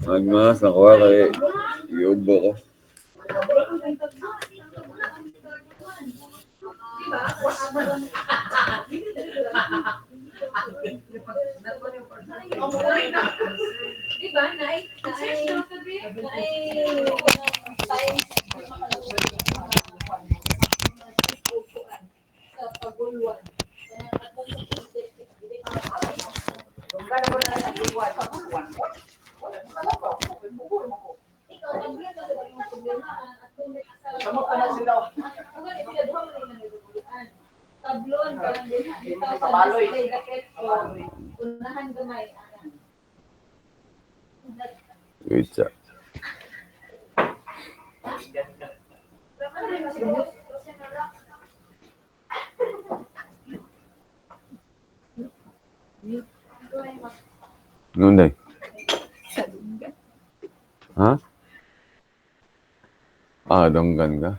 Magmas, nakuha kay iubo ko. Diba? Tablon, parang unahan gamay. Wait sa. Nunday. Ha? Donggan ka.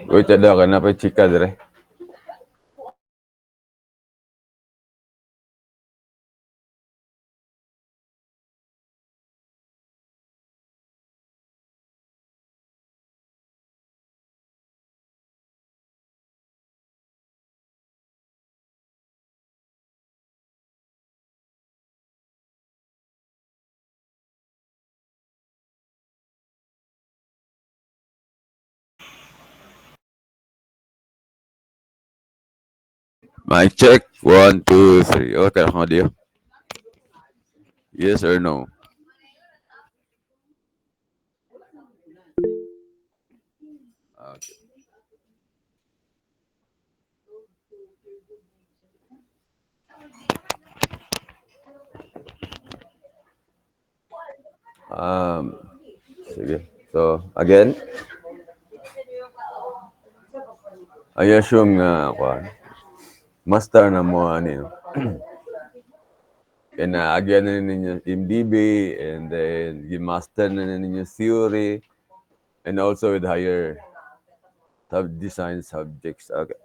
Wait, ada ka na pa chika dire. Mic check. 1, 2, 3. Okay, ako dia. Yes or no? Okay. Sige. So, again, I assume nga ako, master na mo ano. Kaya na-agyan na ninyo MDB, and then master na ninyo theory, and also with higher design subjects. Okay.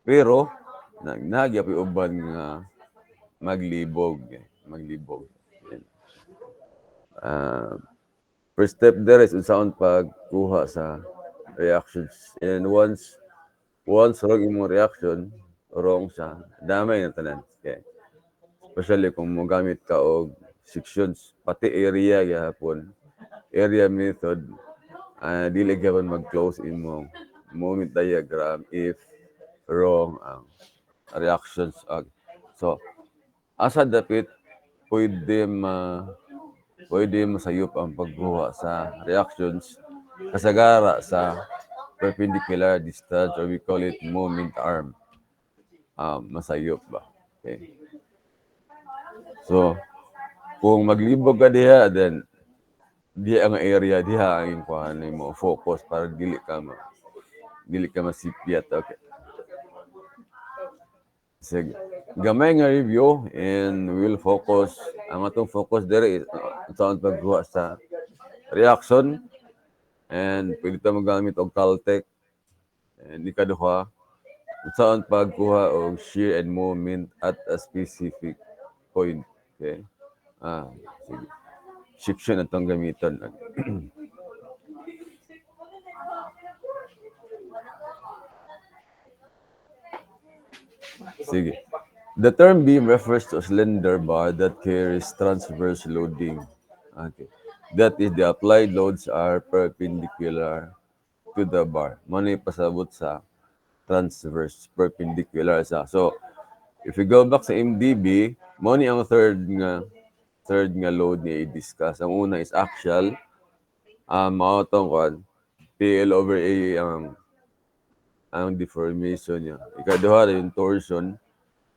Pero, nagya pa uban nga maglibog. First step there is unsaon pagkuha sa reactions. And once wrong imong reaction, wrong siya, damay na tanan. Okay. Especially kung mo gamit ka og sections, pati area gihapon, area method, dili gyapon mag-close imong moment diagram if wrong ang reactions. So, asa dapit pwede masayop ang pagbuha sa reactions kasagara sa perpendicular distance, or we call it moment arm. Masayop ba? Okay. So, kung maglibog ka diha, then diha ang area, diha ang kuhan mo focus para dili ka masipyat. Okay. Sige. Gamay nga review, and we'll focus. Ang atong focus there is saan pagkuha sa reaction, and pwede tayo magamit og Caltech, and ikaduha saan pagkuha og shear and moment at a specific point. Okay. Sige. Section atong gamiton. Sige. The term beam refers to a slender bar that carries transverse loading. Okay. That is, the applied loads are perpendicular to the bar. Mano pasabot sa transverse, perpendicular sa. So, if we go back sa MDB, mo ni ang third nga load niya i-discuss. Ang una is axial. Mao tong PL over A ang deformation niya. Ikaduha yung torsion.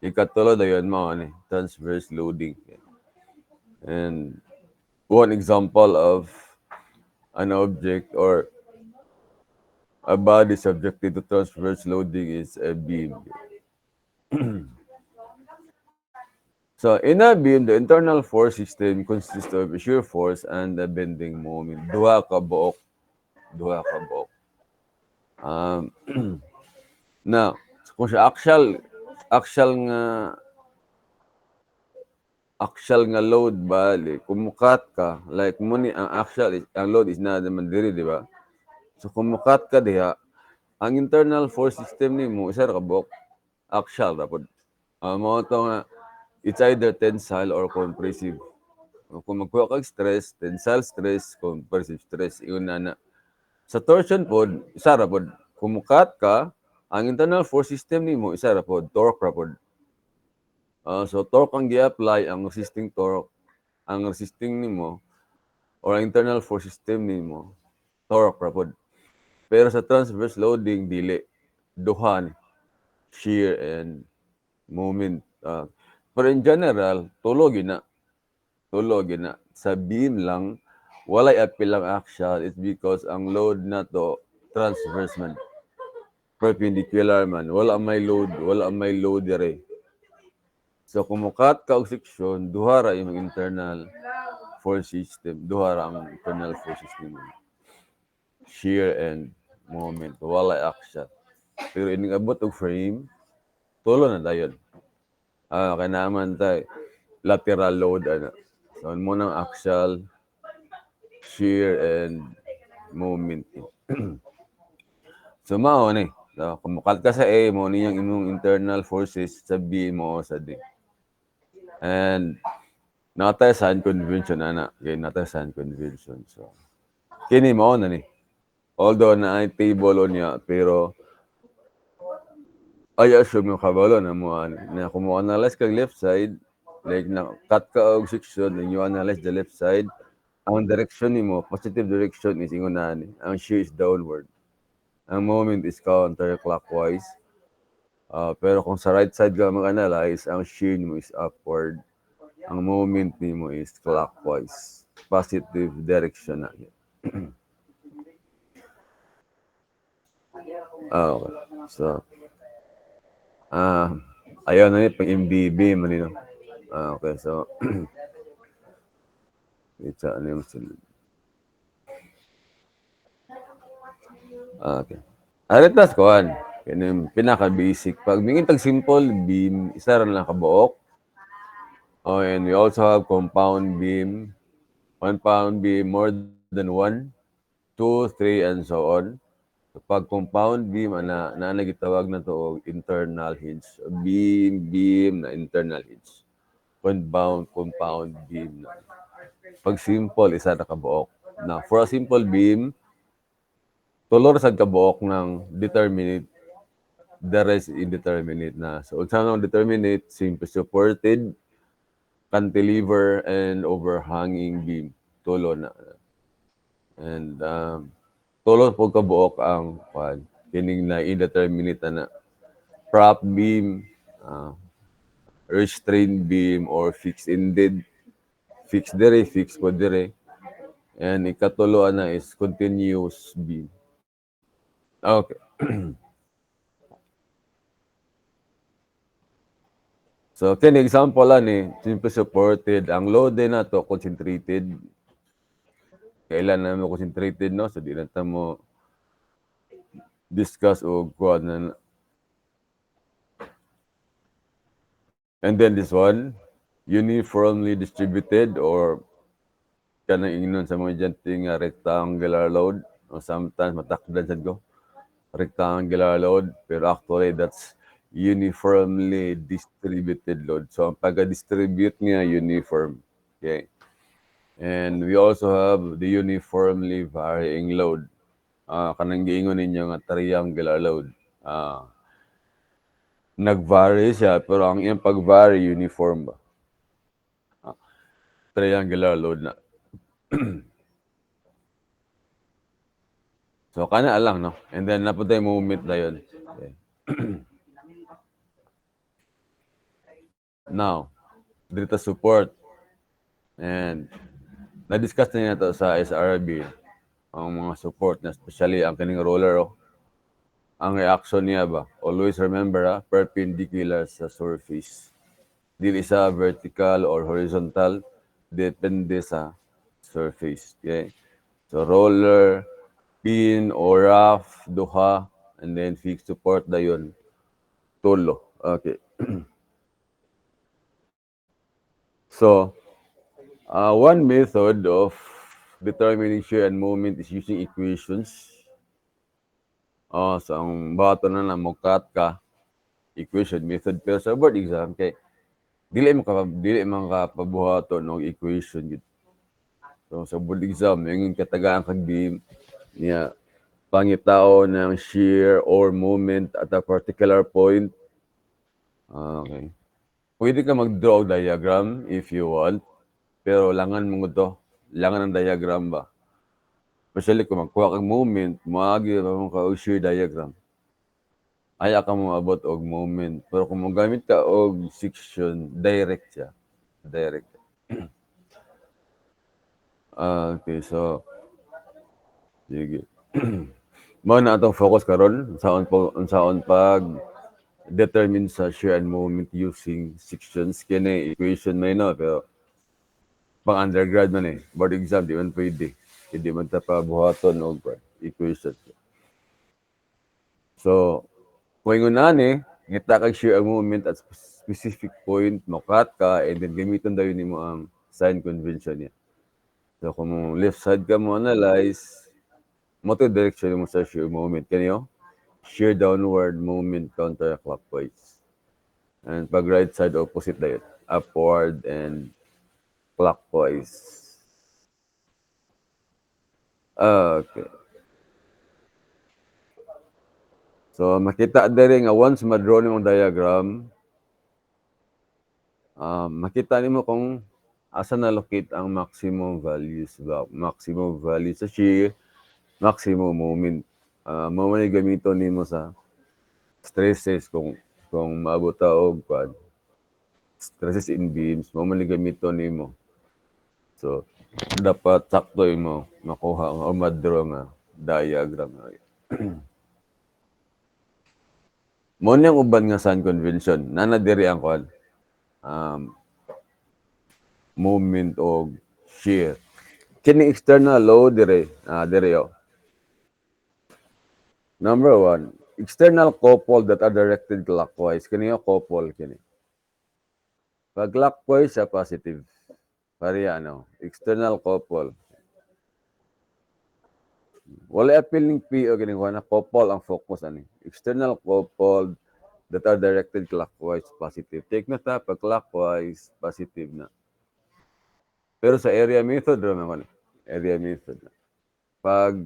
Ikatulo na yun mo transverse loading. And one example of an object or a body subjected to transverse loading is a beam. So in a beam, the internal force system consists of a shear force and a bending moment. Duha ka buok. Now, kung sa axial Actual nga load bali kumukat ka like mo ni ang ang load is na naman diri di ba? So kumukat ka diha ang internal force system nimo isa ra ka buok axial ra pod. Mao to nga it's either tensile or compressive. Kung magkuha kag stress, tensile stress, compressive stress, ingon na. Sa torsion pod, isa ra pod. Kumukat ka, ang internal force system nimo isa ra pod, torque ra pod. So torque ang gi-apply, ang resisting nimo or ang internal force system nimo, torque ra pod. Pero sa transverse loading dili duha ni shear and moment. Pero in general, tulog na. Sa beam lang, walay appeal ang axial. It's because ang load na to transverse man, perpendicular man. Wala may load dire. So kumukat ka og section, duha ra yung internal force system, duha ra ang internal force system. Shear and moment, walay axial. Pero ining abot og frame, tulo na dayon. Kaya naman tayo, lateral load ano. So, mo ng axial, shear, and moment. So, mao ni. So, kumukat ka sa A, mo ni yung imong internal forces sa B mo sa D. And, natay sign convention, ana. Okay, natay sign convention. So, kini mo na ni. Although na ay table on niya, pero I assume yung kabalo na mo na kung mo analyze kag left side, like na cut ka og section, and you analyze the left side, ang direction nimo, positive direction is ingon na ni. Ang shear is downward. Ang moment is counterclockwise. Pero kung sa right side ka mag-analyze, ang shear nimo is upward. Ang moment nimo is clockwise. Positive direction na. Okay. So, ayaw na ni pang MBB manino. Okay, so it's ano yung sunod. Okay. Aritas kuan. Kini pinaka-basic. Pag mingin tag simple beam, isa ra lang kabuok. And we also have compound beam. Compound beam more than 1, 2, 3, and so on. So, pag compound beam, na nagitawag na to internal hinge. Beam na internal hinge. Compound beam na. Pag simple, isa na kabuok. Now, for a simple beam, tulor sa kabuok ng determinate, the rest indeterminate na. So, unsa nang determinate, simple supported, cantilever, and overhanging beam. Tulo na. And tulo po kabuok ang kining na indeterminate na prop beam, restrained beam, or fixed-ended. Fixed dire, fixed po dire. And ikatulo na is continuous beam. Okay. So, kini example ni simple supported. Ang load din na to concentrated. Kailan na mo concentrated, no? So, di na mo discuss o kuha na. And then this one, uniformly distributed or kanang ingnon sa mga dyanting rectangular load or sometimes matakdan sad ko. Rectangular load, pero actually that's uniformly distributed load. So, ang pag-distribute niya, uniform. Okay. And we also have the uniformly varying load. Kanang giingon ninyo nga triangular load. Nag-vary siya, pero ang iyang pag-vary, uniform ba? Triangular load na. So, kana lang, no? And then, napunta yung movement na yun. Okay. Now, dito support. And, na-discuss na niya ito sa SRB. Ang mga support na, especially ang kining roller. Ang reaction niya ba? Always remember, perpendicular sa surface. Dili sa vertical or horizontal. Depende sa surface. Okay? So, roller, pin, or rough, duha, and then fixed support na yun. Tulo. Okay. So, one method of determining shear and moment is using equations. So ang bato na na mukat ka equation method pero sa board exam kay dili man ka pabuhaton og equation gid. So sa board exam yung katagaan kag beam niya pangitao ng shear or moment at a particular point. Okay. Pwede ka mag-draw og diagram if you want, pero langan mo to. Langan ng diagram ba? Especially kung magkuha kang moment, maagi mo ka og shear diagram. Aya ka mo abot og moment. Pero kung mogamit ka og section, direct siya. Direct. Okay, so sige. Mao na atong focus karon unsaon pag determine sa shear and moment using sections kini equation may no pero pang undergrad man board exam di man pwede hindi man ta pabuhaton og equation. So kung ingon ngita kag shear ang moment at specific point mokat ka and then gamiton daw nimo ang sign convention niya. So kung left side ka mo analyze mo to direction mo sa shear moment kaniyo shear downward moment counterclockwise. And pag right side, opposite na yun. Upward and clockwise. Okay. So, makita din nga once ma-draw nimo ang diagram, makita nimo kung asa na-locate ang maximum values ba? Maximum value sa shear, maximum moment. Mao man gamiton nimo sa stresses kung maabot ta og stresses in beams, mao man gamiton nimo. So, dapat sakto mo makuha o ma-draw nga diagram. Mo niyang uban nga sun convention, nana diri ang kwan, moment o shear. Kini external law dire, dire yo. Number 1, external couple that are directed clockwise. Kini yo couple kini. Pag clockwise siya positive. Pareha external couple. Wala appealing P o gini na couple ang focus ani. External couple that are directed clockwise positive. Take note pag clockwise positive na. Pero sa area method naman area method. Pag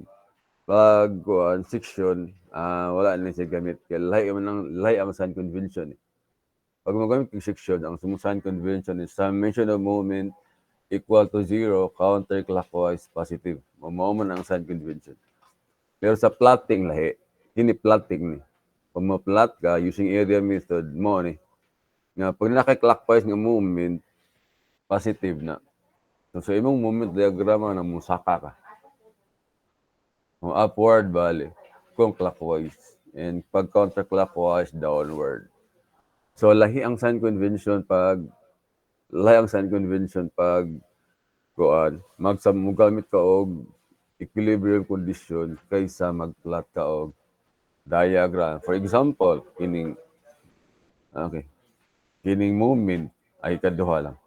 section wala na siya gamit kay lahi ang sign convention. Pag magamit ng section ang sign convention is summation of moment equal to 0 counterclockwise positive. Mao man ang sign convention. Pero sa plotting lahi, kini plotting ni. Kung ma-plot ka using area method mo ni. Nga pag naka-clockwise nga movement, positive na. So sa imong movement diagram na musaka ka. Kung upward bali, kung clockwise. And pag counterclockwise, downward. So lahi ang sign convention pag maggamit ka og equilibrium condition kaysa mag-plot ka og diagram. For example, kining moment ay kaduha lang.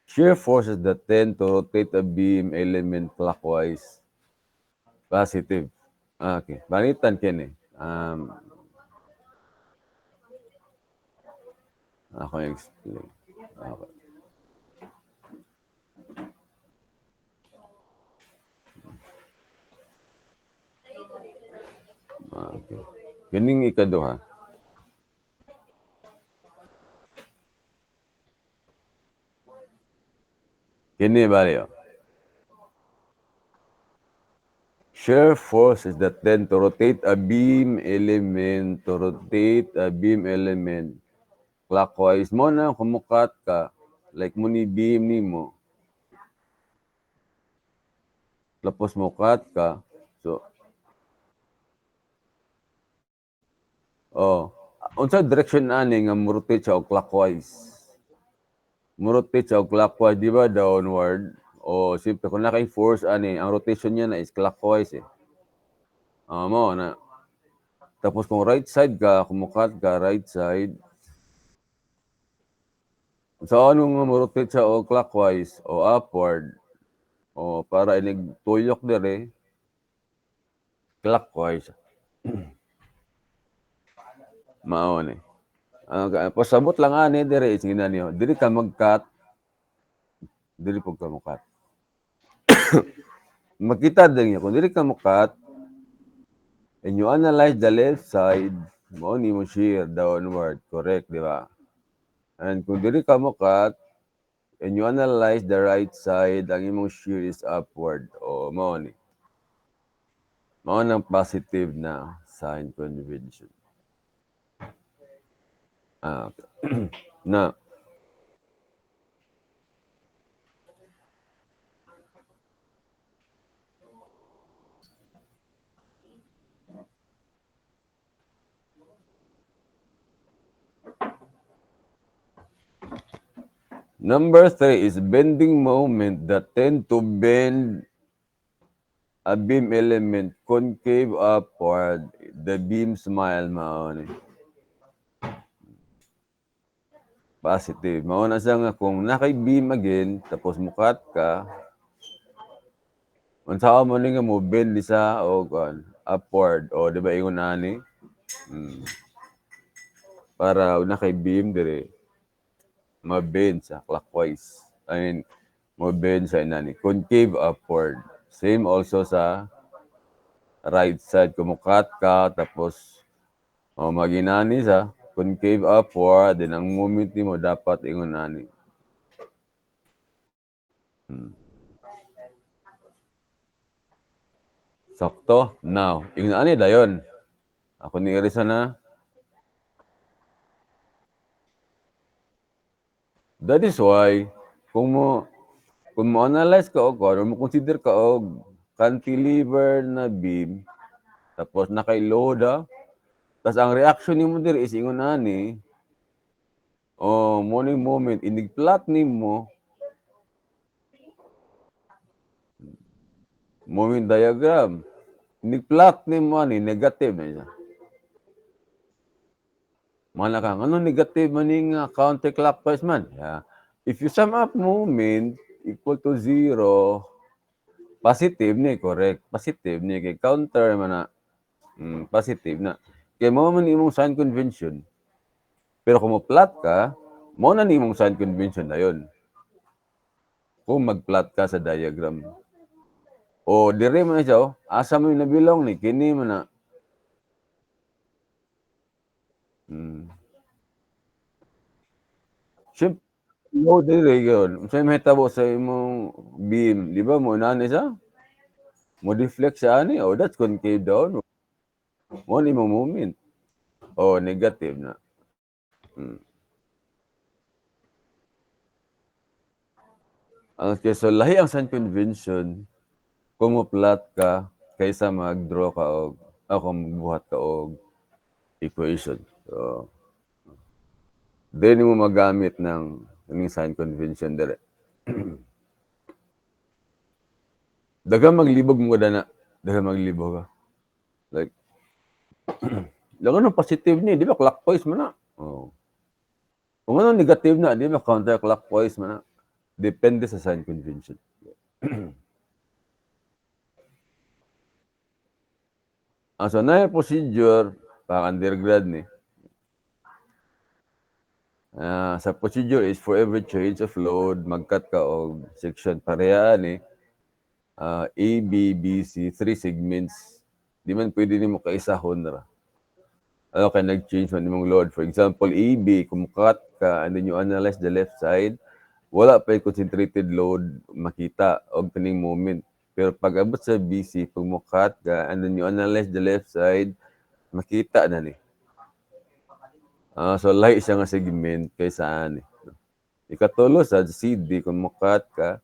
Shear forces that tend to rotate a beam element clockwise positive. Okay, balitan kini. Ako explain. Okay. Okay. Kining ikaduha. Kini bali. Shear forces that tend to rotate a beam element clockwise. Mo na kumukat ka, like mo ni beam nimo. Tapos mo cut ka. So, unsa direction ani nga mo-rotate siya og clockwise? Mo-rotate siya og clockwise, di ba downward? O simple kung nakay force ani, ang rotation niya na is clockwise mo na. Tapos kung right side ka, kumukat ka right side, So ano nga mo-rotate siya o clockwise o upward o para inig tuyok dire clockwise mao ni. Pasabot lang ani dire is ngina niyo. Dili ka mag-cut, dili pud ka mo-cut. Makita din niyo kung dili ka mo-cut and you analyze the left side, mao ni mo shear downward, correct, di ba? And kung dili ka mo-cut and you analyze the right side, ang imong shear is upward. O mao ni. Mao nang positive na sign convention. Na number 3 is bending moment that tend to bend a beam element concave upward. The beam smile mao ni. Positive. Mao na siya nga kung nakay-beam again, tapos mukat ka, unsa mo ni nga mo bend di sa o upward o di ba ingon ani? Para nakay-beam dire ma-bend sa clockwise. I mean, ma-bend sa inani. Concave upward. Same also sa right side. Kumukat ka, tapos maginani sa concave upward, then ang movement mo dapat ingon nani. Sakto? Now, ingon ani dayon. Ako ni Irisa na. That is why, kung mo analyze ka og or mo consider ka og cantilever na beam, tapos naka-load tas ang reaction nimo diri is ingon ani, morning moment, inig-plot nimo, moment diagram, inig-plot nimo ani, negative na siya. Mana ka, ano negative maning counterclockwise man? Yeah. If you sum up moment equal to 0, positive ni, correct. Positive ni, kay counter man na, positive na. Kaya mo man imong sign convention. Pero kung mo-plot ka, mo na ni imong sign convention na yun. Kung mag-plot ka sa diagram. O, dire mo na siya, asa mo yung nabilong ni, kini mo na. Siyempre, low dire yun. Sa'yo may tabo sa imong beam. Di ba mo inani siya? Mo deflect siya ani, that's concave down. Mo ni mo moment. Negative na. Okay, so lahi ang sign convention kung mo-plot ka kaysa mag-draw ka o kung magbuhat ka og equation. So, then mo magamit ng sign convention dire. Daghang maglibog mo na. Daghang maglibog ka. Like, lang ano positive ni, di ba clockwise man na. Kung ano negative na, di ba counterclockwise man na. Depende sa sign convention. So na procedure, pang undergrad ni. Sa procedure is for every change of load, mag-cut ka og section pareha ni. A, B, B, C, 3 segments. Di man pwede nimo kaisahon ra. Kay nag-change man imong load. For example, AB, kung cut ka and then you analyze the left side, wala pa yung concentrated load makita og kaning moment. Pero pag abot sa BC, pag mo cut ka and then you analyze the left side, makita na ni. So lahi siya nga segment kaysa ani. Ikatulo sa CD, kung mo cut ka,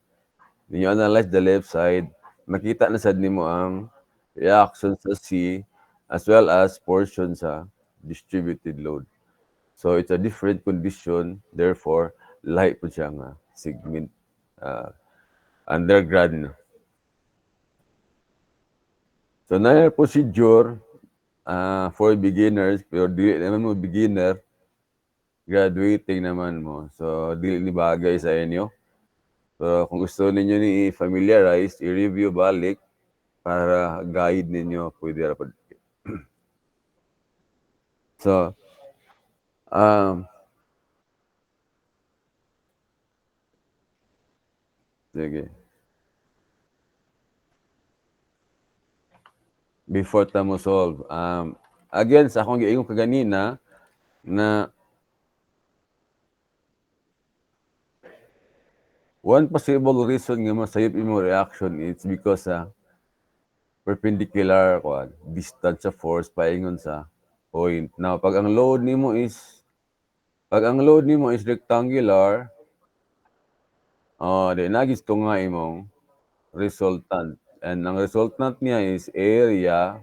then you analyze the left side, makita na sad nimo ang reaction sa C as well as portion sa distributed load. So it's a different condition, therefore lahi po siya nga segment undergrad na. So na procedure for beginners, pero dili naman mo beginner, graduating naman mo. So, dili ni bagay sa inyo. So, kung gusto ninyo ni i-familiarize, i-review balik para guide ninyo, pwede ra pod. So, um, sige. Before ta mo solve. Again, sa akong giingon kaganina, na one possible reason nga masayop imo reaction is because sa perpendicular distance sa force paingon sa point. Now, pag ang load nimo is rectangular, di nagis to nga imong resultant. And ang resultant niya is area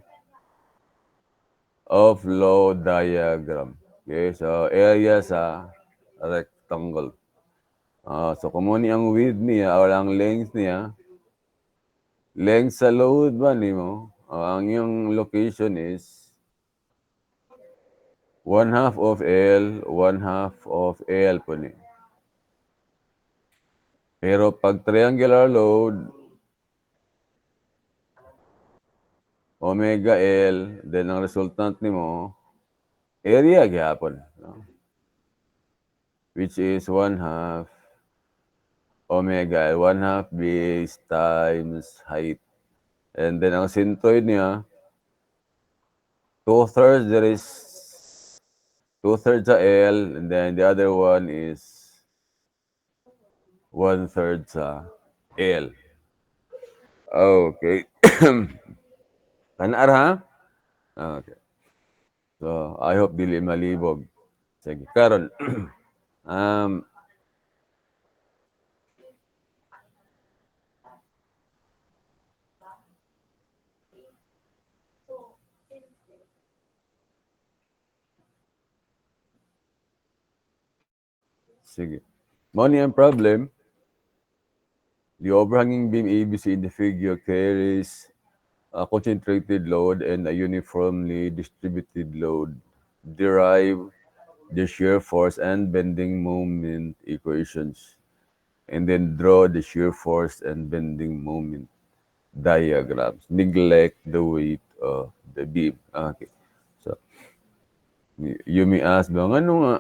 of load diagram. Okay, so area sa rectangle. So kung mo ni ang width niya or ang length niya, length sa load ba nimo? Ang yung location is 1/2 of L, 1/2 of L po ni. Pero pag triangular load, omega L, then ang resultant nimo, area gyapon, no? Which is 1/2 omega L, 1/2 base times height. And then ang centroid niya, 2/3 there is 2/3 sa L, and then the other one is 1/3 sa L. Okay. Kanar ha? Okay. So, I hope dili malibog. Sige, karon. um, sige. Money and problem. The overhanging beam ABC in the figure carries a concentrated load and a uniformly distributed load. Derive the shear force and bending moment equations. And then draw the shear force and bending moment diagrams. Neglect the weight of the beam. Okay. So, you may ask, ano nga,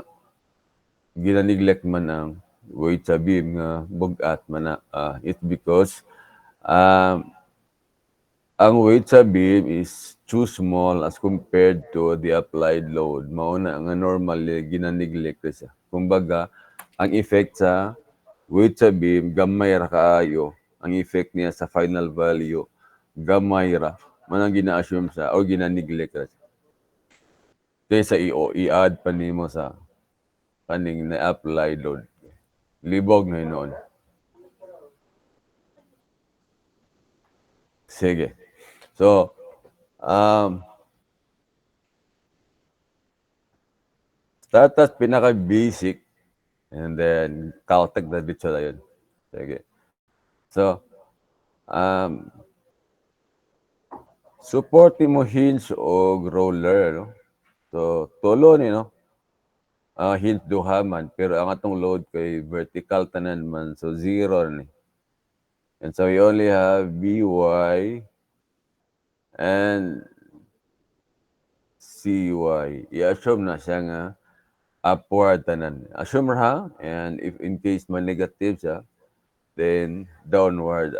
gina-neglect man ang weight sa beam nga bugat man na. It's because ang weight sa beam is too small as compared to the applied load. Mauna nga normally gina-neglect siya. Kumbaga, ang effect sa weight sa beam, gamay ra kaayo. Ang effect niya sa final value, gamay ra. Man ang gina-assume sa o gina-neglect ra siya. Kaysa i-add pa nimo sa kaning na-apply load. Libog na noon. Sige. So, start at pinaka-basic and then Caltech na dito na yun. Sige. So, support mo hinge o roller, no? So, tulo ni, no? Hinge duha man, pero ang atong load kay vertical tanan man, so zero ni. And so, we only have BY and CY. I-assume na siya nga upward tanan. Assume ha, and if in case man negative siya, then downward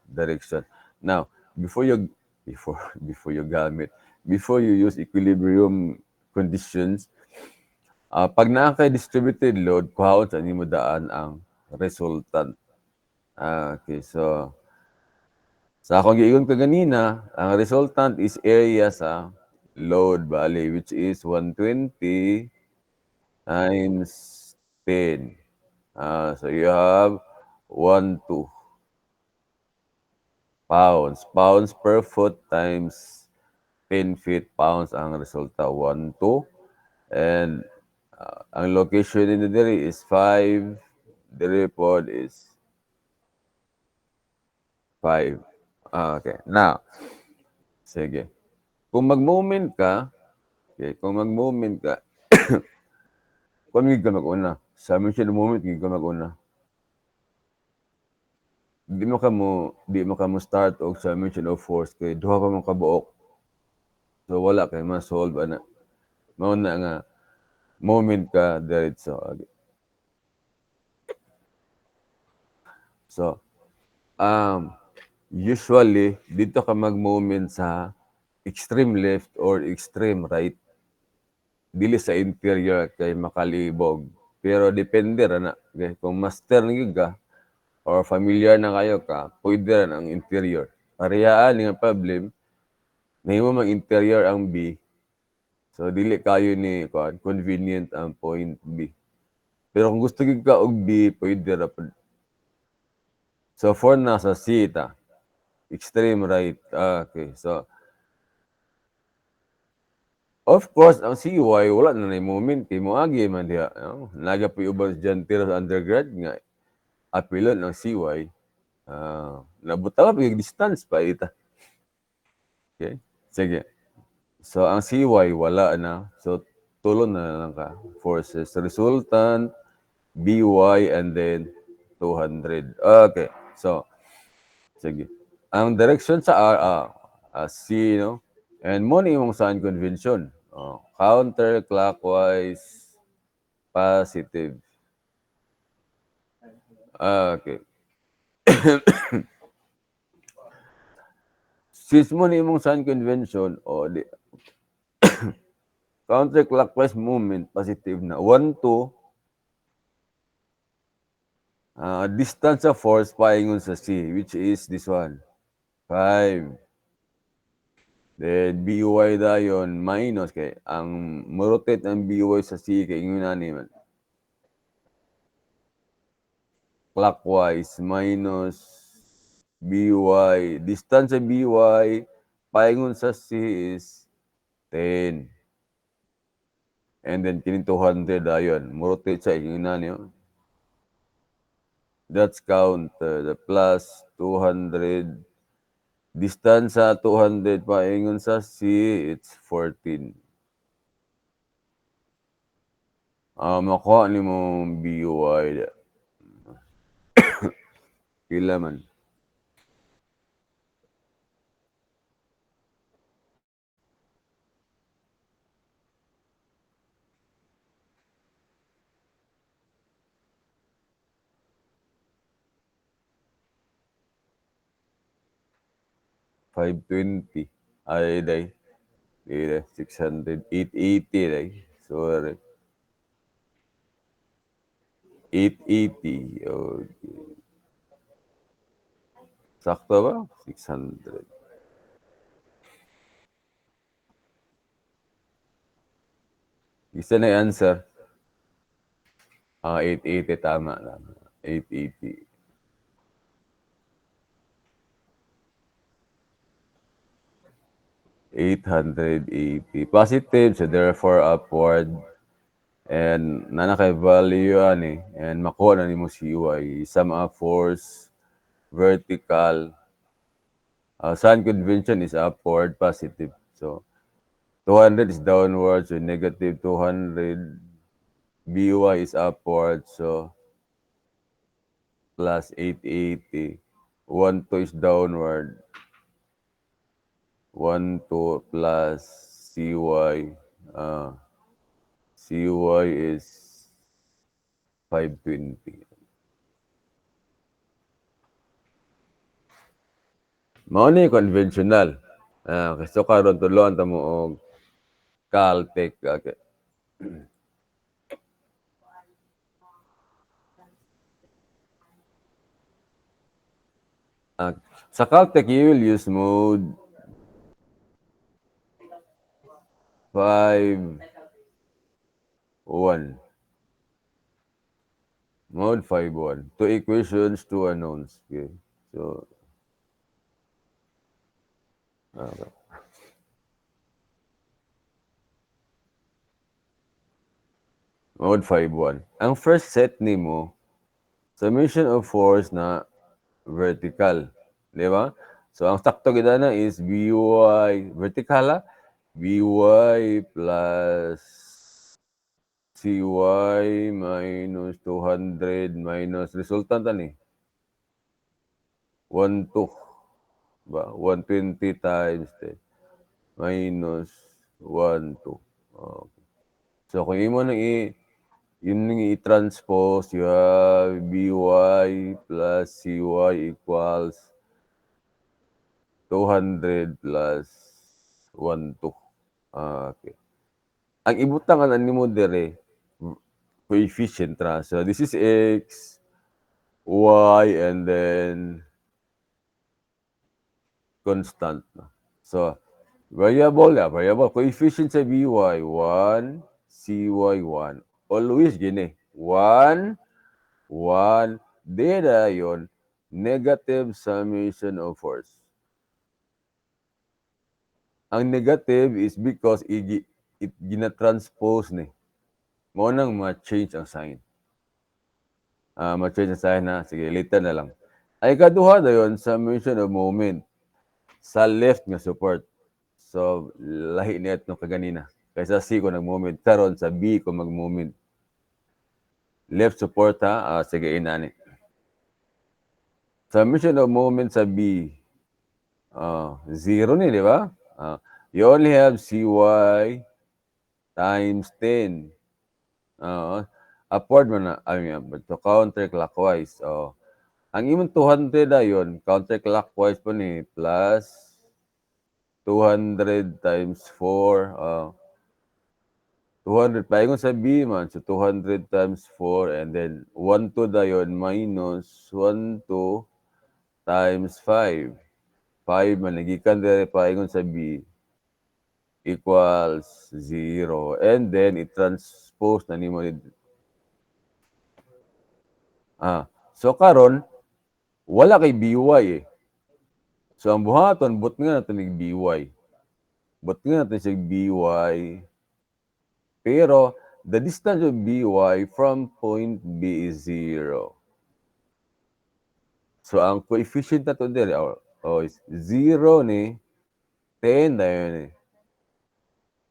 direction. Now, before you before you use equilibrium conditions, pag naa kay distributed load, kuhaon sa nimo daan ang resultant. Okay, so sa akong giingon kaganina, ang resultant is area sa load bali, which is 120 times 10. So you have 1, 2 pounds. Pounds per foot times 10 feet pounds ang resulta. 1, 2. And ang location in the diri is 5. The report is 5. Okay. Now, sige. Kung mag-moment ka, kung gid ka mag-una. Summation of moment, gid ka mag-una. Di mo ka mo start og summation of force kay duha pa man ka buok. So wala kay ma-solve ana. Mao na nga moment ka diretso. So, usually dito ka mag-moment sa extreme left or extreme right. Dili sa interior kay makalibog. Pero depende ra na. Okay? Kung master na gyud ka or familiar na kayo ka, pwede rin ang interior. Parehaan nga problem, nahimo mang interior ang B. So dili kayo ni convenient ang point B. Pero kung gusto gyud ka og B, pwede ra pud. So for nasa C ta. Extreme right. Okay. So of course, ang CY wala na nay moment kay moagi man diha. Naga pa ubang estudyante sa undergrad nga apilon ang CY. Nabutaw pa yung distance pa ita. Okay? Sige. So ang CY wala na. So tulon na lang ka. Forces resultant, BY, and then 200. Okay. So sige. Ang direction sa R, C, no? And mo ni imong sign convention. Counterclockwise, positive. Okay. Since mo ni imong sign convention, di, counterclockwise movement, positive na. 1, 2, distance of force paingon sa C, which is this one. 5. Then, BY dayon, minus kay ang rotate ng BY sa C kay ingon ani man. Clockwise minus BY. Distance sa BY paingon sa C is 10. And then kini 200 dayon, rotate sa ingon ani. That's counter. The plus 200. Distance sa 200 paingon sa C, it's 14. Makuha ni mo BY. Pila man. $520. Ay, day. 600. 880, day. Sorry. 880. Okay. Sakto ba? 600. Isa na yung answer. 880. Tama lang. 880. 880. Positive, so therefore upward. And nanakay value ani. And makuha na ni mo CY. Sum up force, vertical. Sign convention is upward, positive. So 200 is downward, so negative 200. BY is upward, so plus 880. 1, 2 is downward. 1, 2 plus CY. CY is 520. Mao ni conventional. Gusto karon tuloan ta mo og Caltech. Okay. Sa Caltech, you will use mode 5, 1. Mode 5, 1. 2 equations, 2 unknowns. Okay. So, okay. Mode 5, 1. Ang first set ni mo, summation of force na vertical. Di ba? So, ang sakto kita na is Vy, vertical BY plus CY minus 200 minus resultant ni 12 ba 120 times 10 minus 12. Okay. So kung imo nang yun nang i-transpose, you have BY plus CY equals 200 plus 12. Okay. Ang ibutang ang nimo dire coefficient ra. So this is X, Y, and then constant. So variable, coefficient sa BY 1, CY 1. Always gini 1, 1, data yon negative summation of force. Ang negative is because it gina-transpose ni. Mo nang ma-change ang sign. Ma-change ang sign na. Sige, later na lang. Ay kaduha dayon summation of moment sa left nga support. So, lahi niya no kaganina. Kaysa C ko nag-moment. Karon sa B ko mag-moment. Left support ha. Sige, inani. Summation of moment sa B. 0 ni, di ba? You only have CY times 10. Upward mo na. I mean, to counterclockwise. Ang imong 200 ayon, counterclockwise po ni plus 200 times 4. 200 paingon sa B man. So 200 times 4 and then 1 to dayon minus 1 to times 5. 5 man nagikan dire paingon sa B equals 0. And then i-transpose na nimo so karon wala kay BY eh. So ang buhaton but nga natin ng BY. But nga natin siya BY. Pero the distance of BY from point B is 0. So ang coefficient na to dire is 0 ni 10 dayon eh.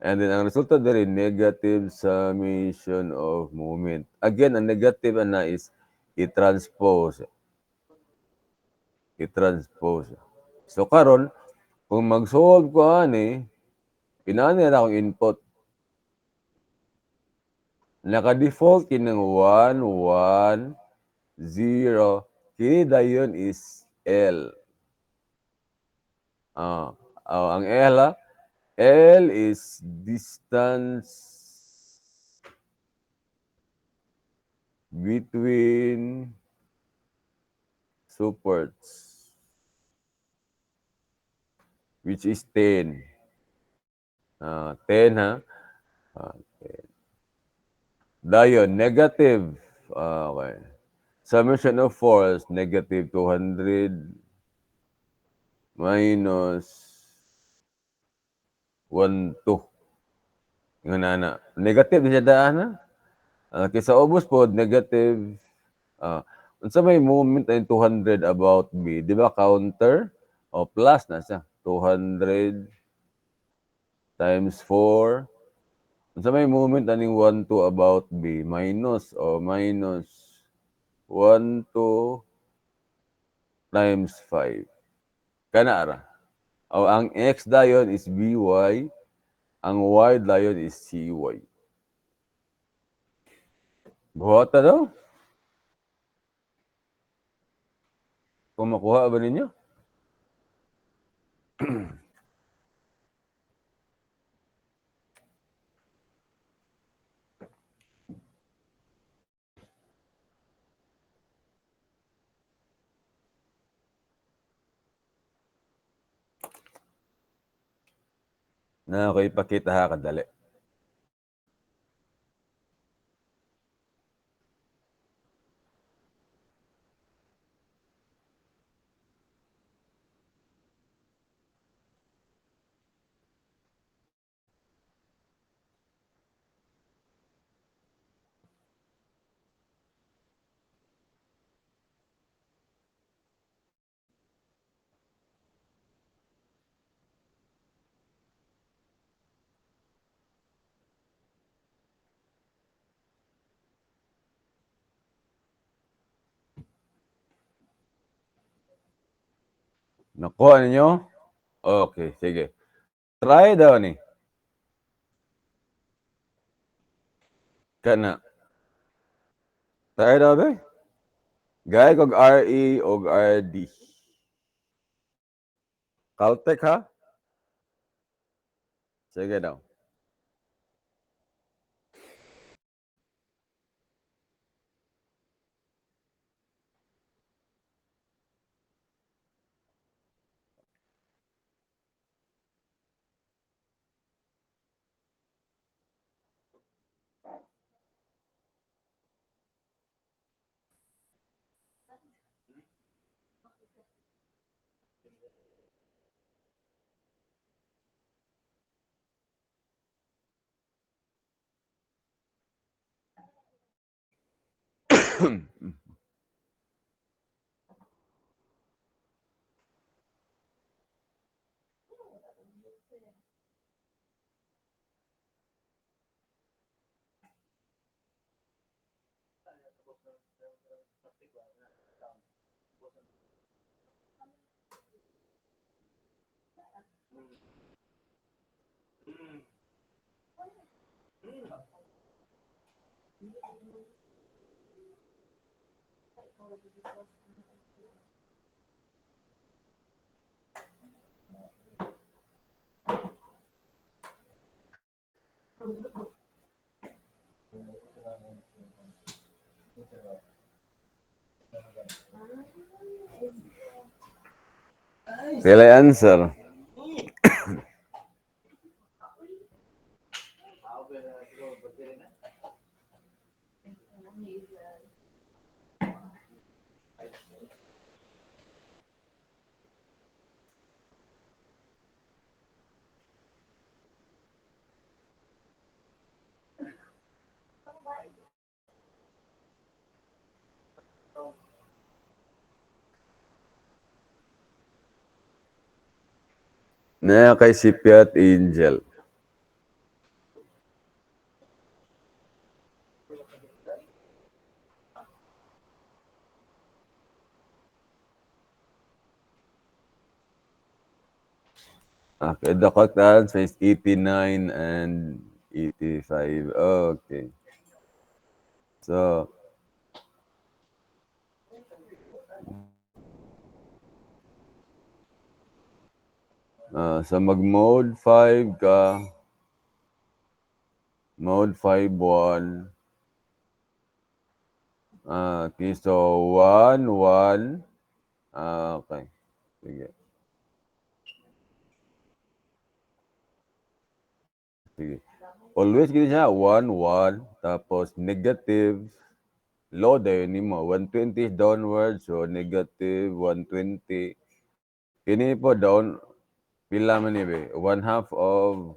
And then ang resulta dire negative summation of moment. Again, ang negative na is i-transpose. So karon kung mag-solve ko ani, pinani na akong input. Naka-default kinang 1, 1, 0. Kini dayon is L. Ang L is distance between supports, which is 10. 10 ha. Okay. Dayon, negative. Okay. Summation of force, negative 200 minus 1, 2. Nga na. Negative siya daan ha. Kaysa ubos po, negative. Unsa may moment ay 200 about B. Di ba counter? O plus na siya. 200 times 4. Unsa may moment aning 1, 2 about B. Minus o minus 1, 2 times 5. Kanara. O ang X dayon is BY. Ang Y dayon is CY. Buhata daw. Kung makuha ba ninyo? Na ako ipakita ha kadali. Nakuha ninyo? Okay, sige. Try daw ni. Kana. Try daw ba? Gaya kog RE o RD. Caltech ha? Sige daw. Sila answer. Na kay si Piat Angel. Okay, the correct answer is 89 and 85. Okay. So, sa mag-mode 5 ka, mode 5-1, okay, so 1, 1, okay, sige, sige. Always gini siya, 1, 1, tapos negative, low din mo, 120 downward, so negative 120. Kini po down, pila man ni be, 1/2 of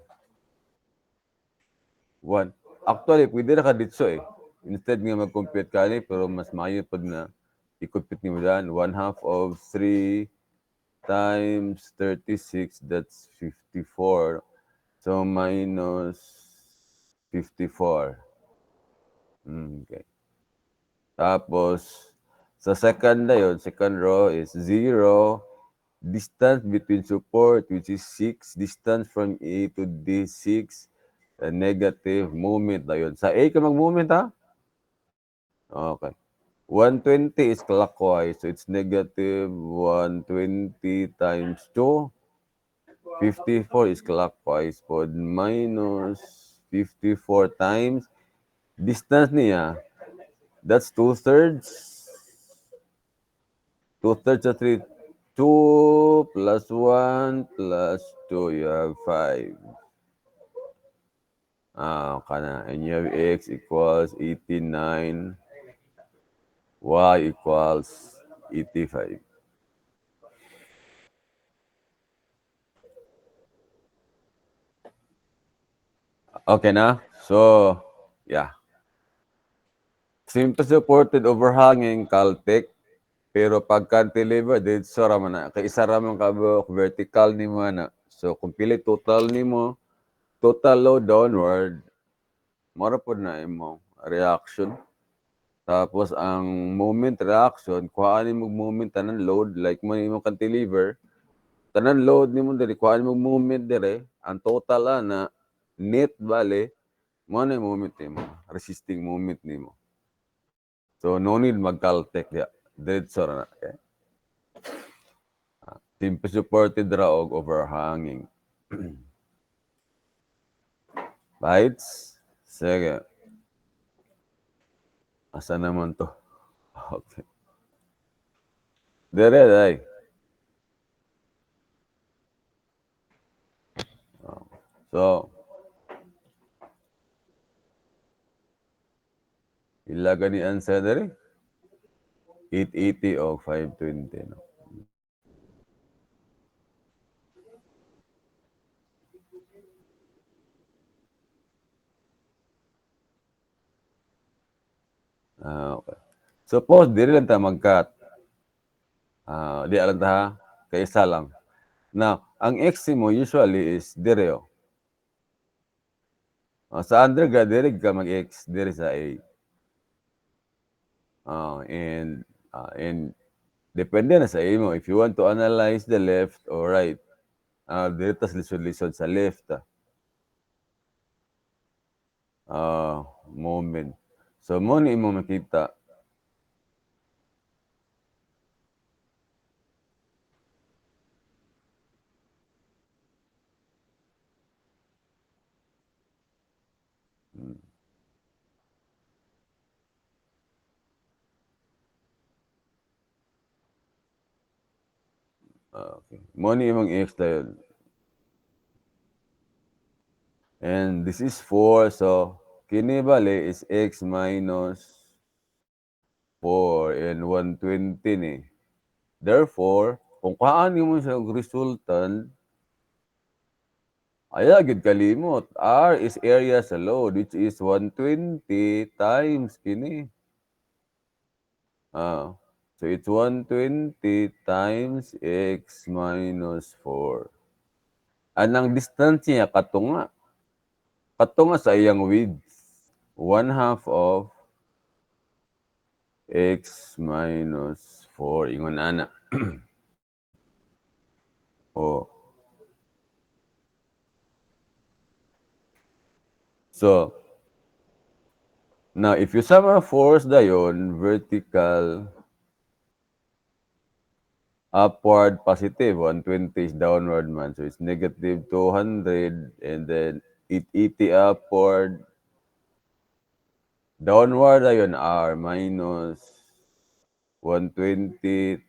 1. Actually, pwede na ka ditso eh. Instead nga mag-compute ka ni, pero mas maayo pag na i-compute ni mo dyan. 1/2 of 3 times 36, that's 54. So, minus 54. Okay. Tapos, sa second na yun, second row is 0. Distance between support, which is 6. Distance from A to D, 6. Negative movement na yun. Sa A ka mag-movement ha? Okay. 120 is clockwise. So, it's negative 120 times 2. 54 is clockwise. Po minus 54 times distance niya. That's 2/3. 2/3 sa 3. 2 plus 1 plus 2. You have 5. Kana. And you have x equals 89. Y equals 85. Okay na? So, yeah. Simple supported overhanging Caltech. Pero pag cantilever, dito raman na. Kay isa raman kabuk, vertical ni mo na. So, kung pili total ni mo, total load downward, mara po na imo reaction. Tapos, ang moment reaction, kuhaan mo moment ng load, like mo imong cantilever, tanan load nimo diri kuhaan mo movement dire, ang total na net bale mo na movement nimo, resisting movement nimo. So no need mag-caltech diya. Diretso ra na. Okay? Simple supported ra og overhanging. Lights? Sige. Asa naman to? Okay. Dire, day. So, ilaga ni answer dire? 880 o 520. No? Okay. Suppose, dire lang ta mag-cut. Di alam ta ha? Kaisa lang. Now, ang X mo usually is dire. Sa undergrad, dire ka mag-X, dire sa A. And depende na sa imo. If you want to analyze the left or right, dire tas lisod-lisod sa left. Moment. So, mo ni imo makita. Okay. Mo ni imong X dayon. And this is 4, so kini bale is X minus 4 and 120 ni. Therefore, kung kaani mo sa resultant, aya gid kalimot. R is area sa load, which is 120 times kini. So it's 120 times X minus 4. Anang distance niya katunga. Katunga sa iyang width. 1/2 of X minus 4. Ingon ana. Oh. So, now if you sum a force dayon, vertical, upward, positive, 120 is downward man. So it's negative 200 and then 880 upward. Downward ayon R minus 120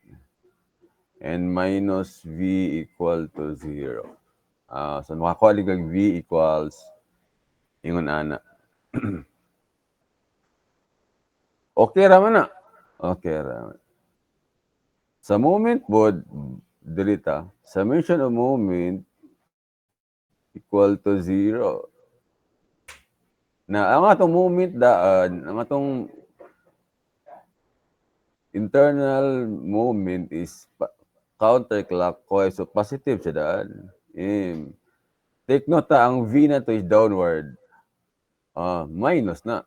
and minus V equal to 0. So makakuha ligag V equals ingon ana. Okay ra man na. Okay ra. Sa moment bod delita, summation of moment equal to 0. Na ang atong moment daan, ang atong internal moment is counterclockwise, so positive siya daan. Take note ang V na to is downward. Minus na.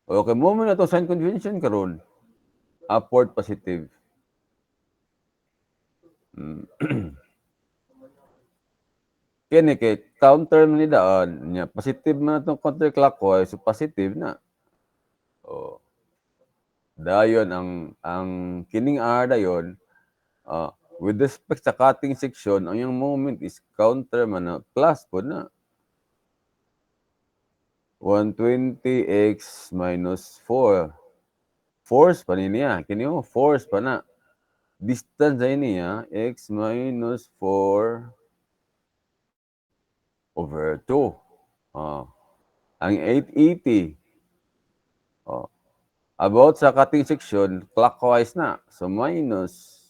Okay, moment na to sign convention karon. Upward positive. Kini kay counter man ni daan nya positive man atong counterclockwise, so positive na. Dayon ang kining R dayon with respect sa cutting section, ang yung moment is counter man na plus po na. 120x minus 4. Force pa niya. Kini mo, force pa na. Distance ay niya, x minus 4 over 2. Ang 880. About sa cutting section, clockwise na. So, minus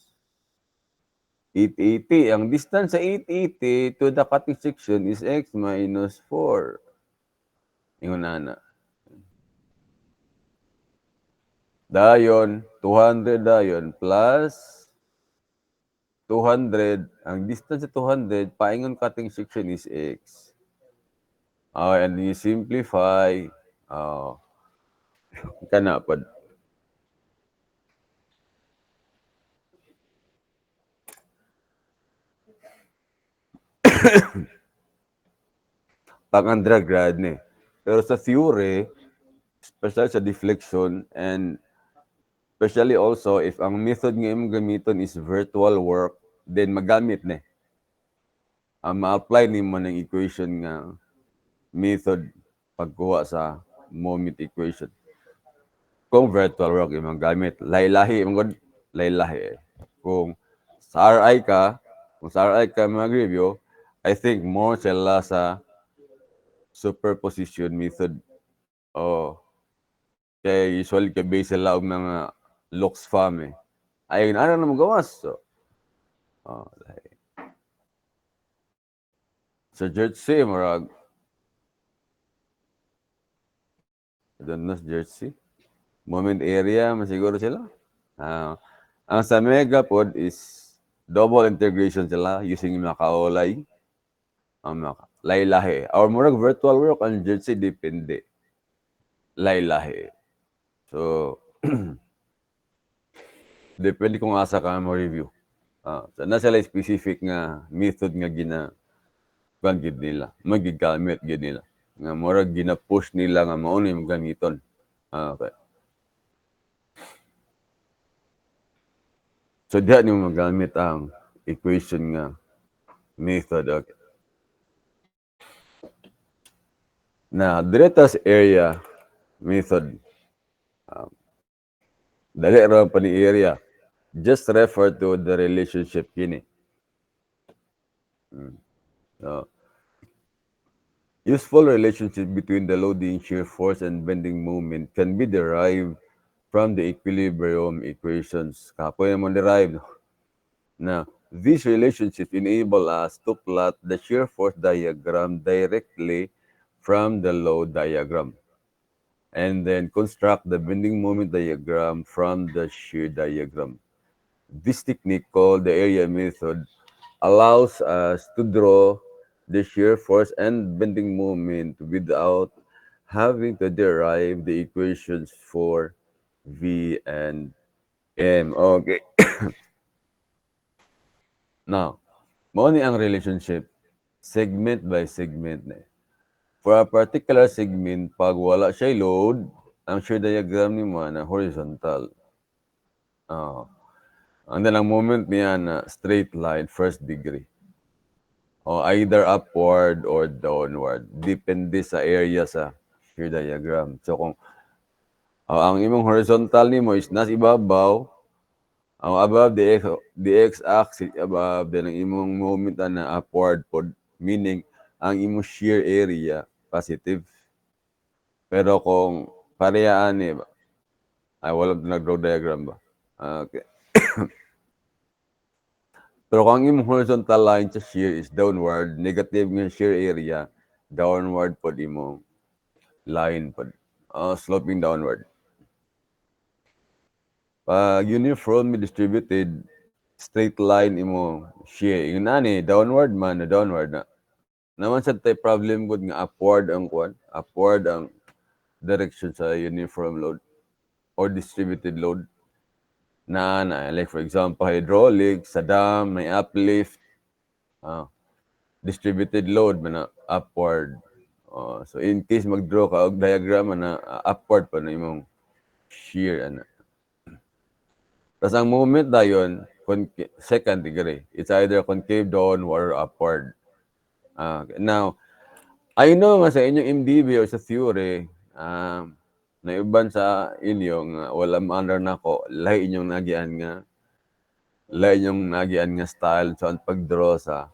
880. Ang distance sa 880 to the cutting section is x minus 4. Ingon na. Dayon, 200 dayon, plus 200. Ang distance sa 200, paingon cutting section is x. And you simplify, kanapad. pang undergrad ni. Pero sa theory, especially sa deflection and especially also if ang method nga imong gamiton is virtual work, then magamit ni. Ang ma-apply nimo ng equation nga method pagkuha sa moment equation. Kung virtual work imong gamit, lahi-lahi imong lahi-lahi. Kung sa RI ka, kung sa RI ka mag-review, I think more sila sa superposition method. Oh, kaya usually ka-base sila og mga looks farm eh. Ayun, ano na magawas? So, lahi. Sa Jersey, marag, I don't know, Jersey. Moment area, masiguro sila. Ang sa Megapod is double integration sila using mga kaolay. Ang mga lahi-lahi. Or murag virtual work ang Jersey, depende. Lahi-lahi. So, depende kung asa ka mo review. So, na sila specific nga method nga gid nila. Magigamit gid nila. Nga murag gina-push nila nga mao ni gamiton. Okay. So, diha ni magamit ang equation nga method. Okay. Na direktas area method. Dali ra pa ni area. Just refer to the relationship kini. So, useful relationship between the loading, shear force, and bending moment can be derived from the equilibrium equations. Kapoy naman derived. Now, these relationships enable us to plot the shear force diagram directly from the load diagram, and then construct the bending moment diagram from the shear diagram. This technique, called the area method, allows us to draw the shear force and bending moment without having to derive the equations for V and M. Okay. Now, mo ni ang relationship segment by segment na. For a particular segment, pag wala siya load, ang shear diagram ni mo na horizontal. And then ang moment niya na straight line, first degree. O either upward or downward. Depende sa area sa shear diagram. So kung ang imong horizontal nimo is nasa ibabaw, ang above the x-axis above, then ang imong moment na upward pod, meaning ang imong shear area positive. Pero kung parehaan ni ay wala nag-draw diagram ba? Okay. Pero kung ang imong horizontal line sa shear is downward, negative nga shear area, downward pod imong line pod. Sloping downward. Pag uniformly distributed, straight line imo shear. Yun na ni, downward man, downward na. Naman sa tayo problem good nga upward ang kwan, upward ang direction sa uniform load or distributed load. Na like for example, hydraulic, sa dam, may uplift, distributed load man na upward. So in case mag-draw ka og diagram na upward pa na imong shear ana. Tapos ang moment na yun, second degree. It's either concave downward or upward. Now, I know nga sa inyong MDB or sa theory, na iban sa inyo nga wala under na ko, lahi inyong nagian nga style sa pag-draw sa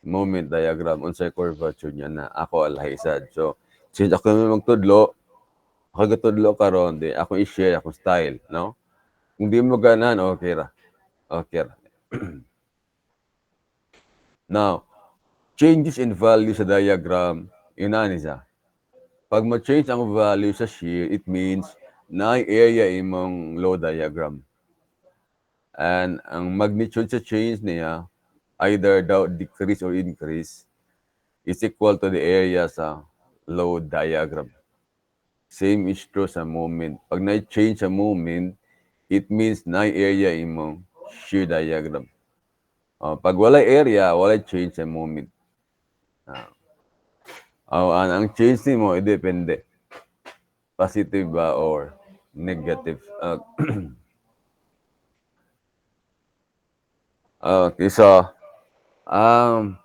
moment diagram unsay curvature niya na ako lahi sad. So, since ako magtudlo, ako gatudlo karon di ako i-share ako style, no? Kung di mo ganan, okay ra. Okay ra. Now, changes in value sa diagram, inani siya. Pag ma-change ang value sa shear, it means na area imong load diagram. And ang magnitude sa change niya, either decrease or increase, is equal to the area sa load diagram. Same is true sa moment. Pag na-change sa moment, it means na area imong shear diagram. Pag walay area, walay change sa moment. Ang change nimo depende positive ba or negative. Okay, so um,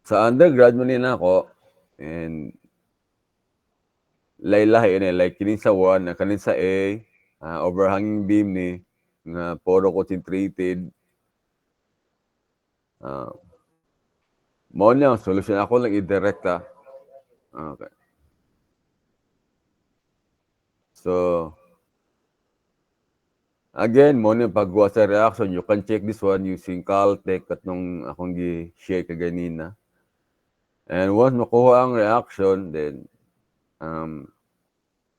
sa undergrad mo na ako and lahi-lahi ini like kini sa 1 kanin sa A, overhanging beam ni nga poro concentrated. Mao niya solution ako lang i-direkta. Okay. So again, mo ni pagwa sa reaction, you can check this one using Caltech at nung akong gi-share kaganina. And once makuha ang reaction, then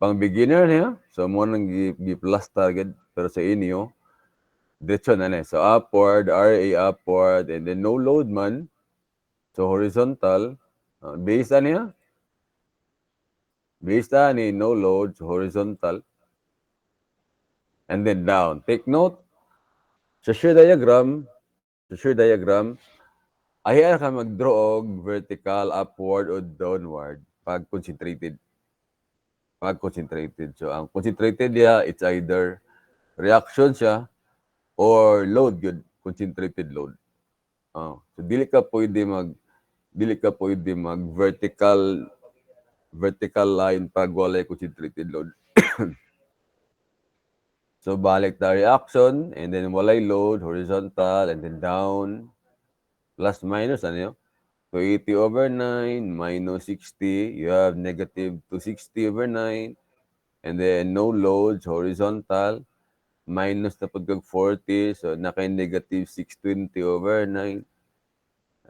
pang beginner niya, so mo nang gi-plus target pero sa inyo, diretso na na. So upward, RA upward, and then no load man. So horizontal, based on niya, based on ni no load, so horizontal, and then down. Take note, sa shear diagram, ahiya ka mag-draw og vertical, upward, o downward pag concentrated. So, ang concentrated niya, it's either reaction siya or load good, concentrated load. So, dili ka pwede mag vertical line pag walay concentrated load. So, balik ta reaction, and then walay load, horizontal, and then down, plus minus, ano yun? 280 over 9 minus 60, you have negative 260 over 9, and then no loads, horizontal, minus na pagkag 40, so naka-negative 620 over 9,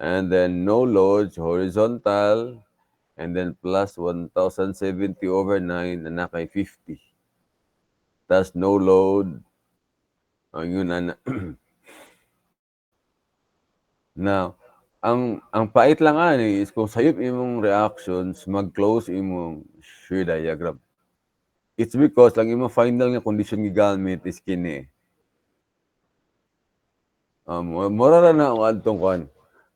and then no loads, horizontal, and then plus 1070 over 9, na naka-50. Tapos no load, yun na. Now, ang pait lang ani is kung sayop imong reactions, mag-close imong shear diagram. It's because lang imong final nga condition gigamit is kini. Mura ra na ang adtong kwan.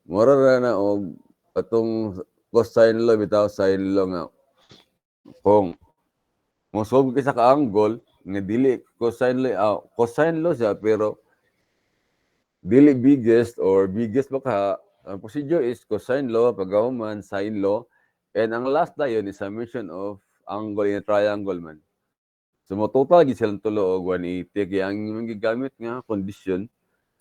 Mura ra na og atong cosine law bitaw sine law nga kung mosolve ka sa ka-angle nga dili cosine law siya pero dili biggest or biggest baka ang procedure is cosine law, pagkahuman, sine law, and ang last dayon is summation of angle in a triangle man. So mo total gid silang tulo og 180 kaya ang imong gigamit nga condition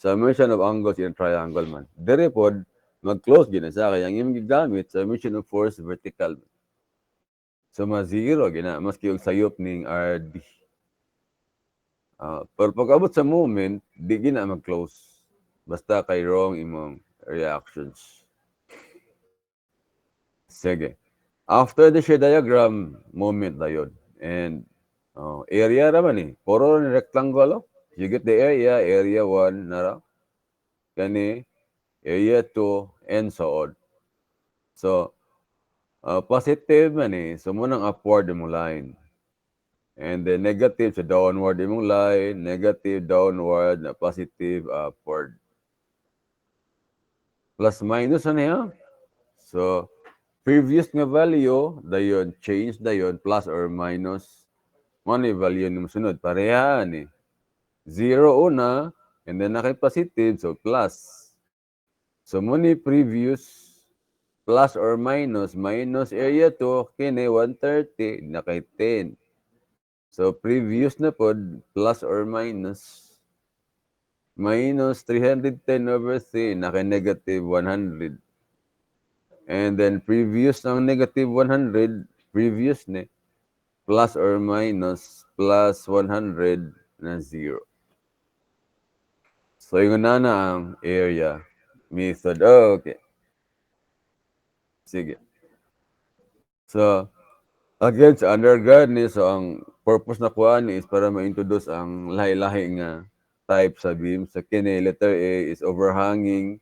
summation of angles in a triangle man. Dire pod mag-close gid na sa kaya ang imong gigamit summation of force vertical. So ma-zero gina maski og sayop ning RD. Pero pag abot sa moment, di gina mag-close. Basta kay wrong imong reactions. Sige. After the shear diagram, moment na yun. And area naman eh. Puro ni rectangle. You get the area 1 na ra. Kani, area 2, and so on. So, positive man eh. So, munang upward imong line. And then negative sa downward imong line. Negative, downward, na positive, upward. Plus minus ano yan? So, previous nga value, dayon, change dayon, plus or minus, ano yung value ni sunod? Parehan eh. 0 una, and then naki-positive, so plus. So, muna previous, plus or minus area 2, kini 130, naki-10. So, previous na pod, plus or minus 310 over 3, naki-negative 100. And then previous ng negative 100, previous ni, plus or minus plus 100 na 0. So, yung na ang area method. Okay. Sige. So, again, sa undergrad ni, so ang purpose na kuha ni is para ma-introduce ang lahi-lahi nga type sa beam. Sa kini, letter A is overhanging.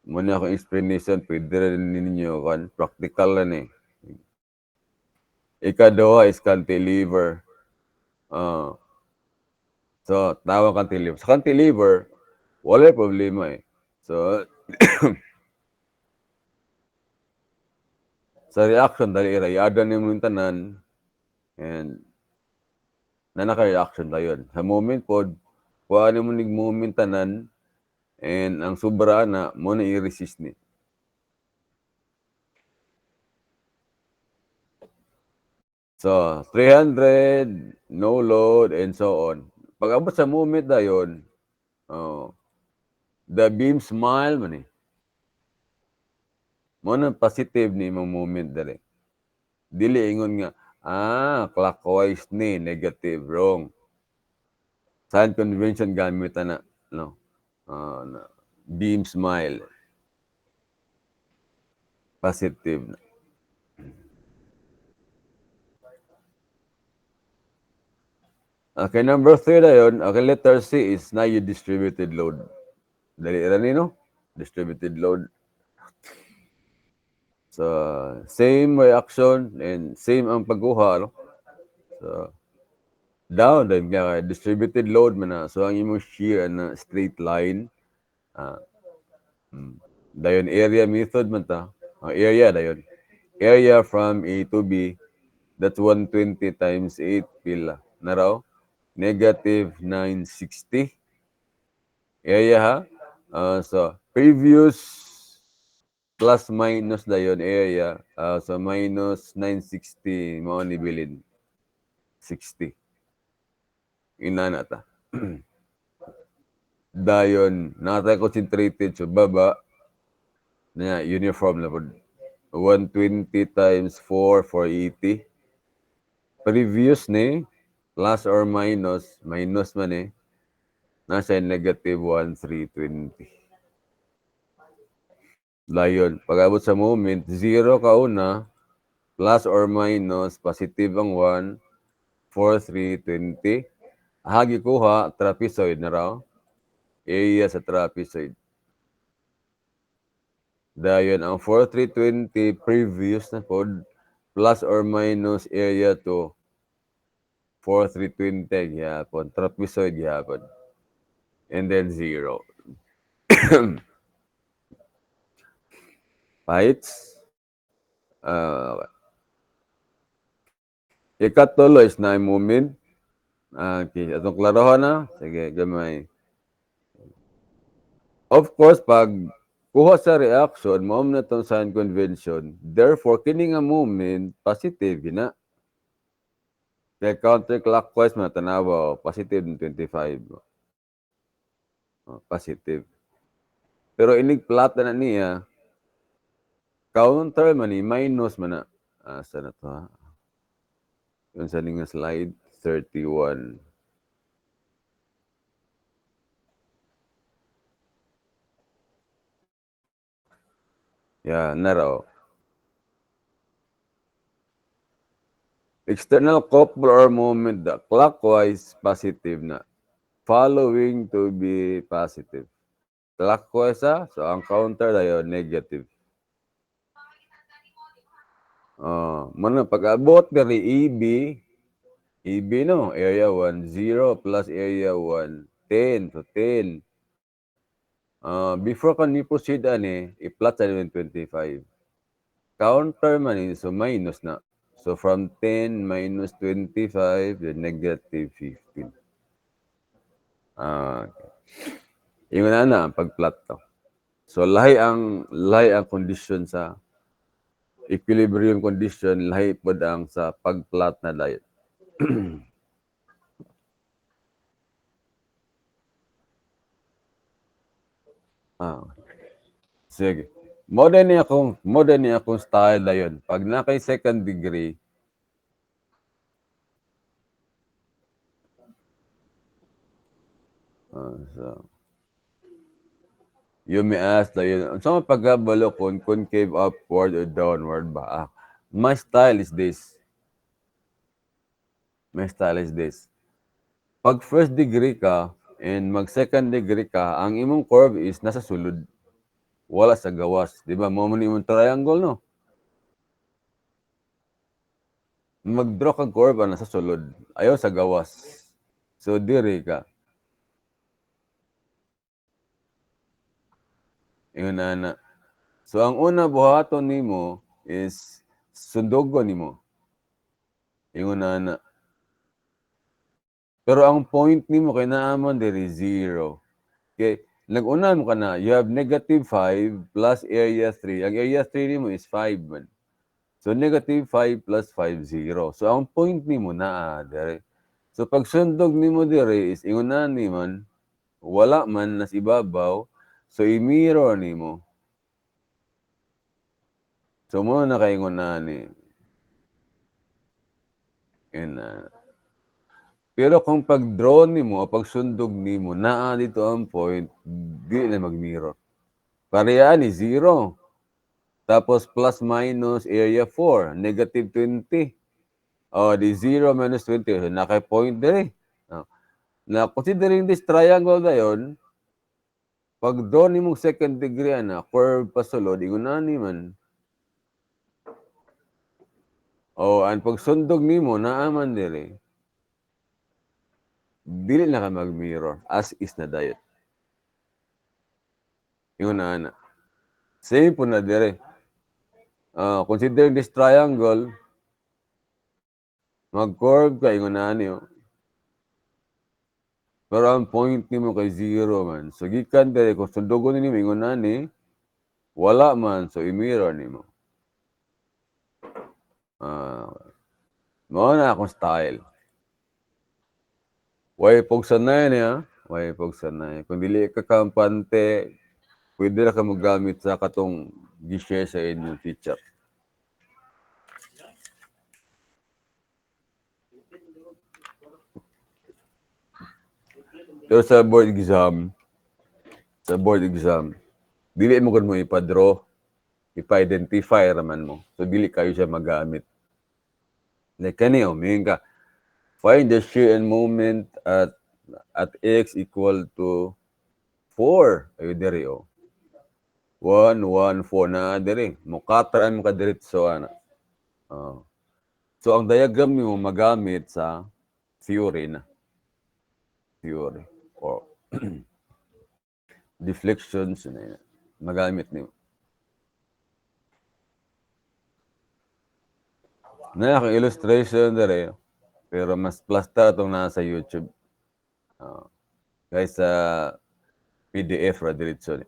Muna akong explanation, pwede rin ninyo kan practical lang eh. Ikaduha is cantilever. So, tawag cantilever. Sa cantilever, wala problema eh. So, sa reaction, dali irayada ni mo yung tanan, and na naka-reaction tayo. Sa moment po, kuhaan mo nig moment tanan, and ang sobra na, mo na i-resist ni. So, 300, no load, and so on. Pag abot sa moment na yun, the beam smile man eh. Mo na positive ni mong moment dali. Dili ingon nga, clockwise ni, negative, wrong. Sign convention gamit na, no? Na beam smile. Positive na. Okay, number 3 na yun. Okay, letter C is na yung distributed load. Dali rin, no? Distributed load. So, same reaction and same ang pagkuha, no? So, down, then kaya distributed load man na. So, ang imong shear na straight line, dayon area method man ta. Area dayon. Area from A to B, that's 120 times 8 pila. Na raw? Negative 960. Area ha? So, previous plus minus dayon area. So, minus 960 mo ni bilin. 60. Inana ta. Dayon, nakatay concentrated sa baba na uniform na po. 120 times 4, 480. Previous ni, plus or minus, minus man eh, nasa negative 1, 320. Dayon, pag-abot sa moment, 0 ka una, plus or minus, positive ang 1, 4, 320. Hagi kuha, trapezoid na raw. Area sa trapezoid. Dayon, ang 4320 previous na pod, plus or minus area to 4320 gyapon, trapezoid gyapon. And then 0. Heights. Ikatulo is na moment. Okay, atong klarohan na. Sige, gamay. Of course, pag kuha sa reaction, mao na itong sign convention. Therefore, kini nga moment, positive na. Kaya counterclockwise man tanawa, positive 25. Positive. Pero inig plot na niya, counter man ni, minus man na. Saan na to ha? Yun sa nga slide, 31. Yeah, na raw. External couple or moment da clockwise positive na. Following to be positive. Clockwise so ang counter dayon negative. Muna pag-abot dari EB no, area 1, 0 plus area 1, 10 to 10. Before ka ni proceed i-plot sa 25. Counter man so minus na. So from 10 minus 25, then negative 15. Yung na ang pag-plot to. So lahi ang condition sa equilibrium condition, lahi po ang sa pag-plot na diet. Sige. Modern ni akong style na yun. Pag na kay second degree, so, you may ask na yun. So, pagkabalo kung concave upward or downward ba? My style is this. Pag first degree ka and mag second degree ka, ang imong curve is nasa sulod. Wala sa gawas. Di ba? Mo imong triangle, no? Mag-draw ka curve nasa sulod. Ayaw sa gawas. So, diri ka. Ingon ana. So ang una buhaton nimo is sundugon nimo. Ingon ana. Pero ang point nimo kay naa man diri 0. Okay, nag-una mo ka na, you have negative 5 plus area 3. Ang area 3 nimo is 5 man. So negative 5 plus 5, 0. So ang point nimo naa diri. So pag sundog nimo diri is ingon ni man wala man nas ibabaw, so i-mirror nimo. So mo na kay ingon ni. Pero kung pag-draw nimo o pagsundog nimo naa dito ang point, di na mag-mirror. Pareha ni 0. Tapos plus minus area 4, negative 20. O di 0 minus 20, so naka-point diri. Na considering this triangle dayon, pag draw nimong second degree ana, curve pa sulod, ingon ni man. O ang pagsundog nimo naa man diri. Dili na ka mag-mirror as is na dayon. Ingon ana. Same po na dire. Considering this triangle, mag-curve ka, ingon na niyo. Pero ang point nimo kay 0 man. So gikan dire kung sundugon nimo ingon na ni, wala man, so i-mirror nimo. Mao na akong style. Way pog sanay niya, way pog sanay. Kung dili ka kampante, pwede na ka magamit sa katong gi-share sa inyong teacher. Pero sa board exam, dili mo kun mo ipa-draw, ipa-identify raman mo. So dili kayo siya magamit. Like kani may ka find the shear and moment at x equal to 4. Ayo diri 1, 1, 4 na diri. Mukataan mo ka diretso ana. So ang diagram mo magamit sa theory na. Theory or deflections na magamit nimo. Na akong illustration dere, pero mas plasta itong nasa YouTube. Guys, sa PDF ra diretso ni.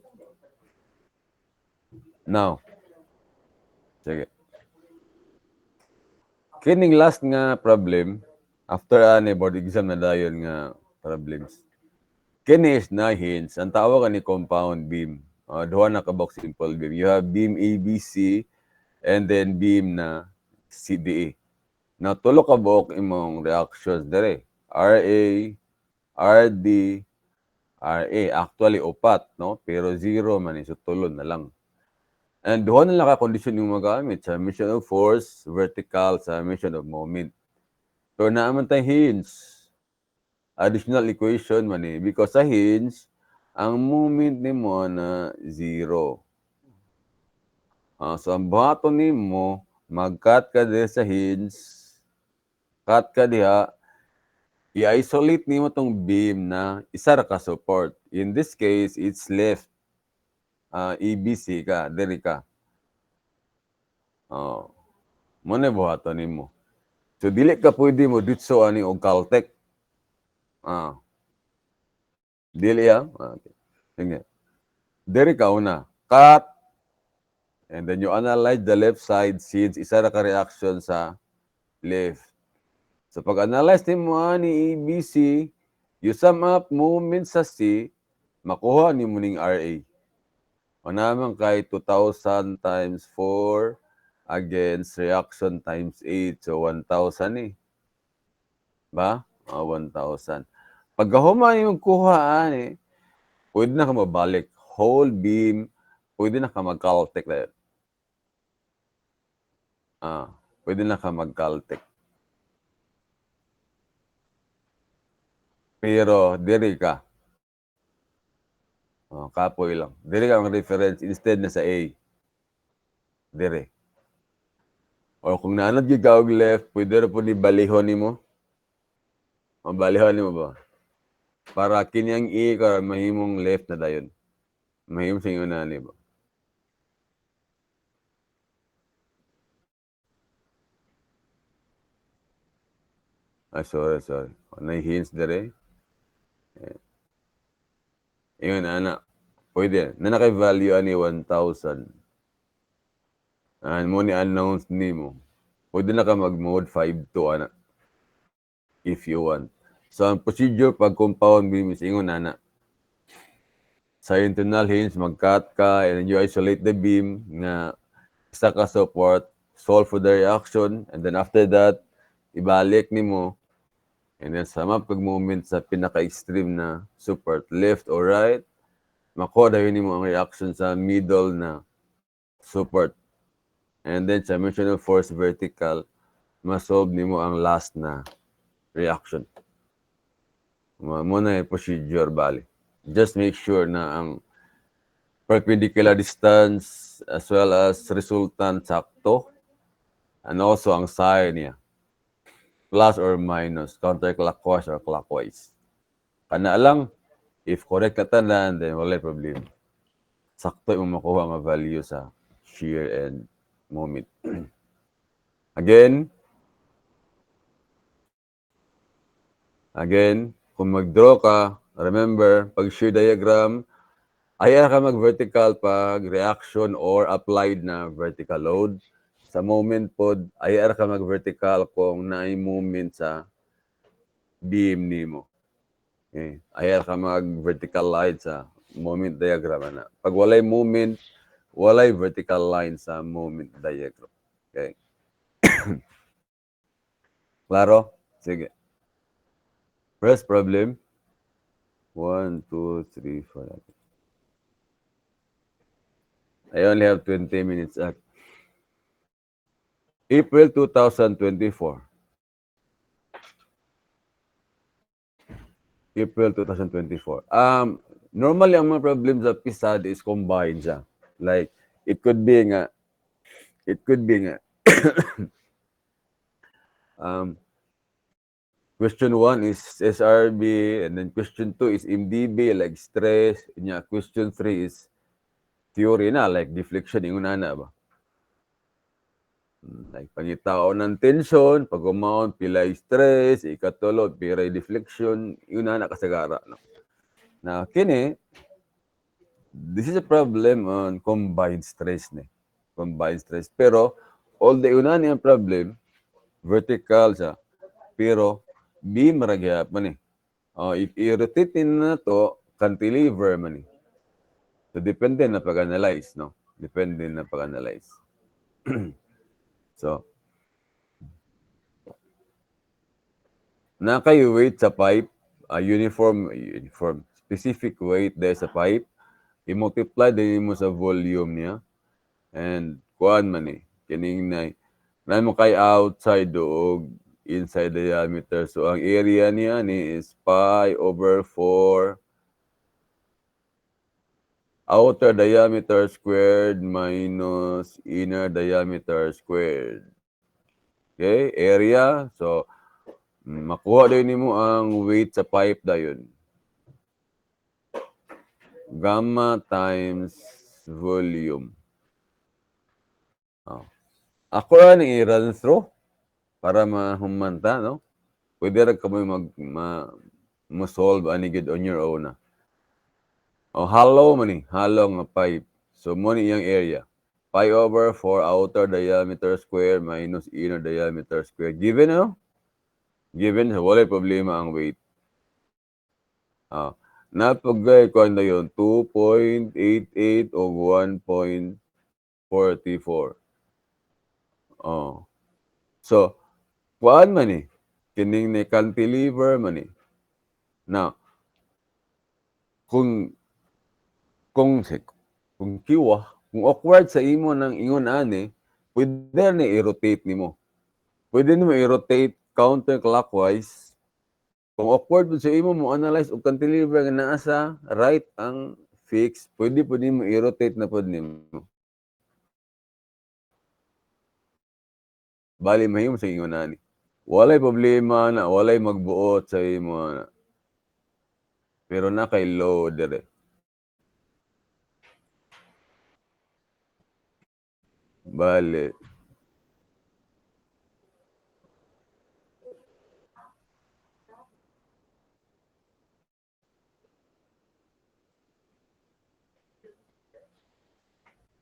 Now, sige. Kining last nga problem, after ani board exam na dayon nga problems. Kini is na hints. Ang tawag ni compound beam. Duha na kabok simple beam. You have beam ABC and then beam na CDA. Now, tulo kabok imong reactions dere. RA, RD, RA. Actually, upat, no? Pero 0 man, so tulo na lang. And doon na lang ka-condition yung magamit. Summation of force, vertical, summation of moment. So, naaman tayong hints. Additional equation man eh. Because sa hinge, ang moment ni mo na 0. So, ang buhaton ni mo, mag-cut ka din sa hinge, cut ka diha, i-isolate ni mo tong beam na isa ra ka support. In this case, it's left. ABC ka, diri ka. Muna buhaton ni mo. So, dili ka pwede mo ditso ani og Caltech. Dili ya? Okay. Sige. Diri ka una. Cut. And then you analyze the left side since isa ra ka reaction sa left. So pag-analyze mo ni ABC, you sum up moment sa C, makuha ni mo ning RA. O naman kay 2,000 times 4 against reaction times 8. So 1,000 eh. Ba? 1,000. Pag human yung kuhaan eh, pwede na ka mabalik. Whole beam, pwede na ka mag-Caltech na yun. Pwede na ka mag-Caltech. Pero, diri ka. Kapoy lang. Diri ka ang reference instead na sa A. Diri. O kung naanad yung gawag left, pwede rin po ni balihon ni mo. Balihon ni mo ba? Para kinyang E ka mahimong left na dayon. Mahim sa ingon ani ba? Sorry. Nay hints dere. Ingon ana. Pwede. Na naka-value ani 1,000. Mo ni announce nimo. Pwede na ka mag-mode 5 to ana. If you want. So, ang procedure pag compound beam is ingon ana. Sa internal hinge, mag-cut ka, and then you isolate the beam nga isa ka support, solve for the reaction, and then after that, ibalik nimo, and then sama pag moment sa pinaka-extreme na support, left or right, makuha dahil nimo ang reaction sa middle na support. And then sa dimensional force vertical, masolve nimo ang last na reaction. Muna yung procedure, bali. Just make sure na ang perpendicular distance as well as resultant sakto, and also ang sign niya, plus or minus, counterclockwise or clockwise. Kana lang, if correct ka tanan, then wala problem. Sakto yung makuha nga value sa shear and moment. Again, kung mag-draw ka, remember, pag shear diagram, ayaw ka mag-vertical pag reaction or applied na vertical load. Sa moment pod, ayaw ka mag-vertical kung naay moment sa beam nimo. Okay. Ayaw ka mag-vertical line sa moment diagram. Na. Pag walay moment, walay vertical line sa moment diagram. Okay. Klaro? Sige. First problem. 1, 2, 3, 4. I only have 20 minutes. April 2024. April 2024. Normally, ang mga problem sa PSAD is combined siya. Like, it could be nga, question 1 is SRB, and then question 2 is MDB, like stress. Yeah, question 3 is theory na, like deflection, yung na ba? Like, pangitao ng tension, pag umount, pilay stress, ikatulog, pilay deflection, yun na kasagara. No? Na, kini, this is a problem on combined stress. Combined stress. Pero, all the una niyang problem, vertical siya. Pero, beam ragyap man if i-rotate na to, cantilever man So, depende na pag-analyze, no? Depende na pag-analyze. So, na kayo weight sa pipe, uniform, specific weight dahil sa pipe, i-multiply din mo sa volume niya, and kuan man kining na mo kay outside doog inside diameter. So, ang area niya ni is pi over 4 outer diameter squared minus inner diameter squared. Okay, area. So, makuha din mo ang weight sa pipe dayon. Gamma times volume. Ako rin i-run through para mahumanta, no? Pwede rin kami ma-solve ani good on your own. Hollow man hollow nga pipe. So, mo ni iyang area. Pi over 4 outer diameter square minus inner diameter square. Given, no? Given, wala problema ang weight. Napagay ko na yun, 2.88 o 1.44. So, kuan man kining ni cantilever man Now, kung kiwa, kung awkward sa imo ng ingon ani, pwede ni i-rotate nimo. Pwede nimo i-rotate counterclockwise. Kung awkward sa imo mo analyze og cantilever nga naa sa right ang fix, pwede mo i-rotate na pod nimo. Bali mahimo sa ingon ani. Walay problema na, walay magbuot sa imo na. Pero na kay low dire. Bale.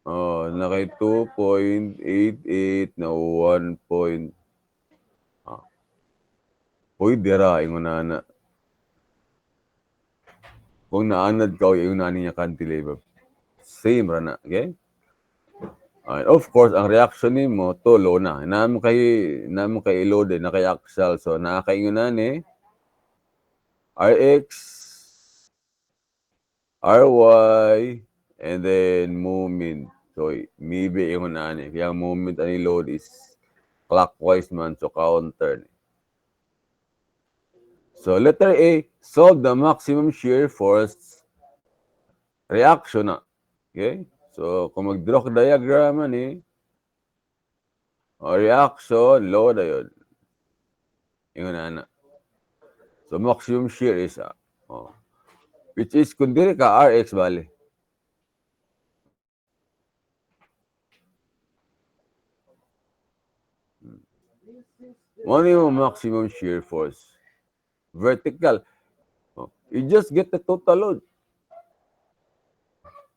Oh, nakay 2.88 na 1 point. Uy, dira, ingon na. Kung naanad ka, yung nani niya cantilever. Same ra na, okay? And of course, ang reaction ni mo, tulo na. Naman kay loaded, na kay axle. So, nakakaingon na ni RX, RY, and then moment. So, maybe ingon na ni. Kaya ang moment ani load is clockwise man, so counter. So, letter A, solve the maximum shear force reaction na. Okay? So, kung mag-draw ka diagram ni, reaction, load ayun. Ingon na. So, maximum shear is, which is, kung dili ka, RX, bali. Ano yung maximum shear force? Vertical. You just get the total load.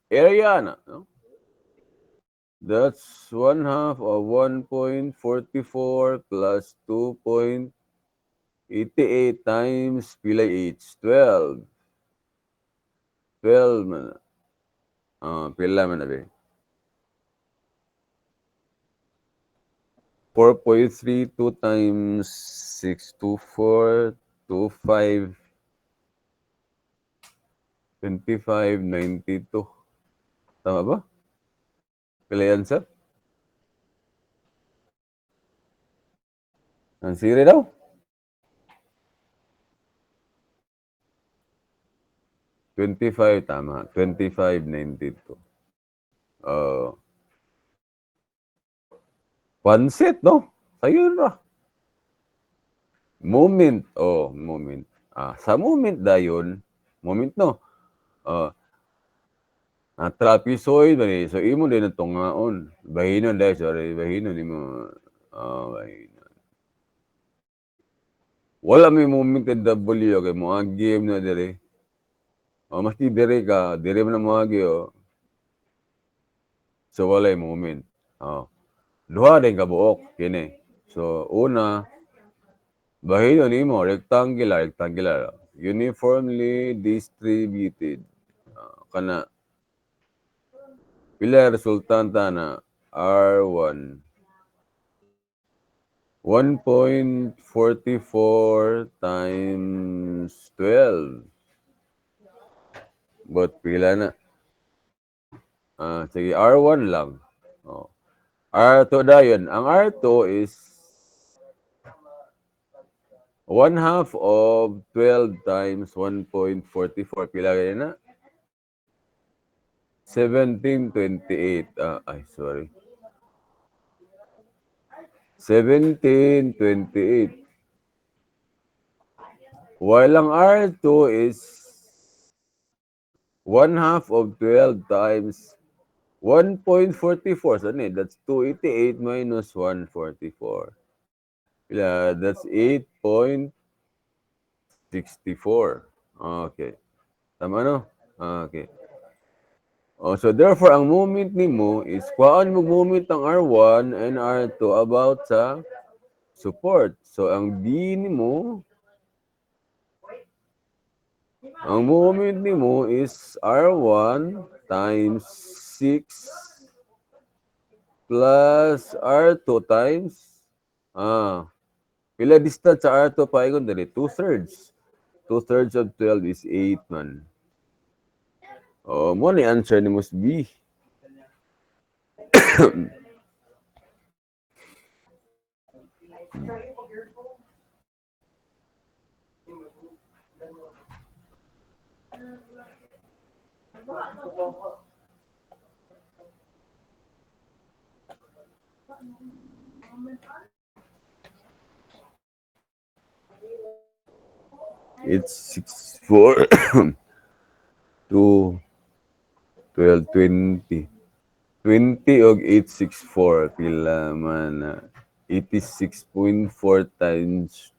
Area na. No? That's 1/2 of 1.44 plus 2.88 times pilay H. 12. 12 man. Pila man na ba? 4.32 times 624, 25, 25, 92. Tama ba? Pila yan, sir? Ang siri daw? $25, tama. 25.92. Pansit, no? Ayun ra. Moment. Moment. Sa moment dayon, moment, no? Trapezoid, so imo din ang tungaon. Bahinon dahil, sorry. Bahinon mo. Bahinon. Wala may moment in W, okay? Mga game na dire. Maski dire ka, dire mo na mga game, So, wala yung moment. Duha din kabuok, kini. So, una, bahinon nimo rectangular, uniformly distributed. Kana pila resultanta na R1 1.44 times 12. But pila na? Sige, R1 lang. R2 dayon. Ang R2 is 1/2 of 12 times 1.44. Pila kaya na? 1728. Sorry. 1728. While ang R2 is 1/2 of 12 times 1.44. So, that's 288 minus 144. That's 8.64. Okay. Tama, no? Okay. So therefore, ang moment nimo is kuhaan mo moment ang R1 and R2 about sa support. So ang B nimo, ang moment nimo is R1 times 6 plus R2 times pila distance sa R2 pa ikon dali 2/3. 2/3 of 12 is 8 man. Mo ni answer ni must B. It's 6/4 to 12/20. 20 og 864 pila man 86.4 times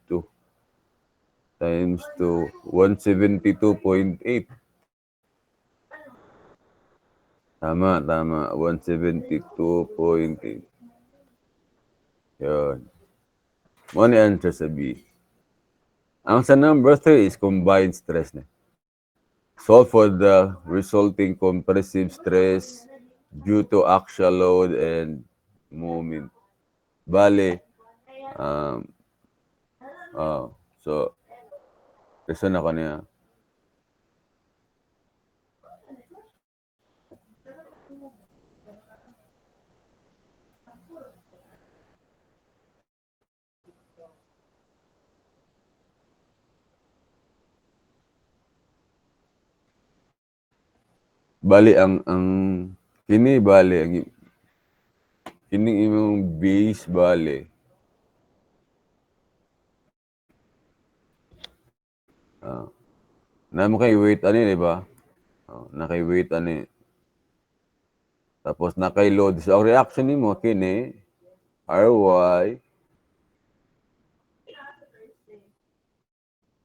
172.8. Tama, 172.8. Yun. Mo ni answer sa B. Ang sa number 3 is combined stress na. Solve for the resulting compressive stress due to axial load and moment. Bale, um, so, reason ako niya. Bali, ang kini bali, kining imong base bali. Na mo kay weight ani, di ba? Na kay weight ani. Tapos na kay load. So, ang reaction nimo kini, RY,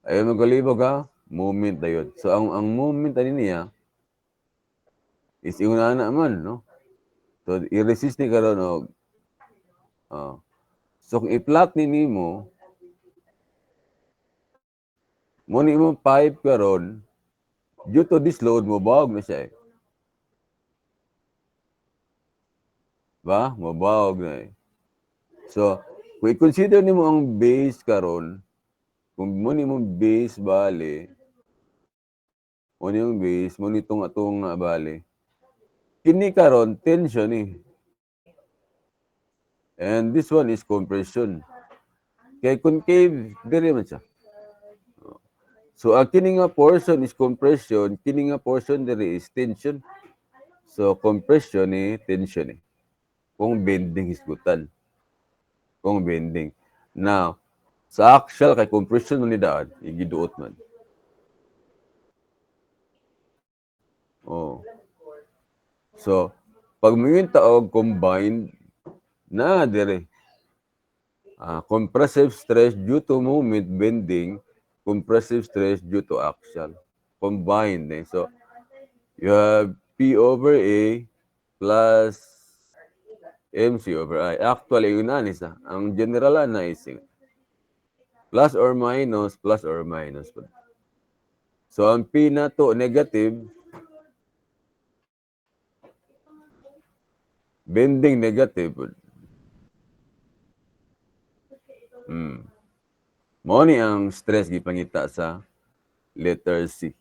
ayun magalibog ha, moment na yun. So, ang moment ani niya, is yung na man, no? So, i-resist ni karon og so, kung i-plot ni nimo, mo ni mo pipe karon, due to this load, mabawag na siya eh. Ba? Mabawag na eh. So, kung i-consider nimo ang base karon, kung mo ni mo base bali, mo ni yung base, mo ni atong bali, kini karon tension eh. And this one is compression. Kay concave, diri man siya. So, ang kini nga portion is compression, kini nga portion diri is tension. So, compression ni tension eh. Kung bending hisgutan. Kung bending. Now, sa axial kay compression man ni daan, igiduot man. Oh. So, pag mga taog combined, na dire. Compressive stress due to moment bending, compressive stress due to axial. Combined eh. So, you have P over A plus MC over I. Actually, yun na isa. Ang general na is plus or minus, plus or minus. So, ang P na to negative, bending negative. Mao ni ang stress gipangita sa letter C.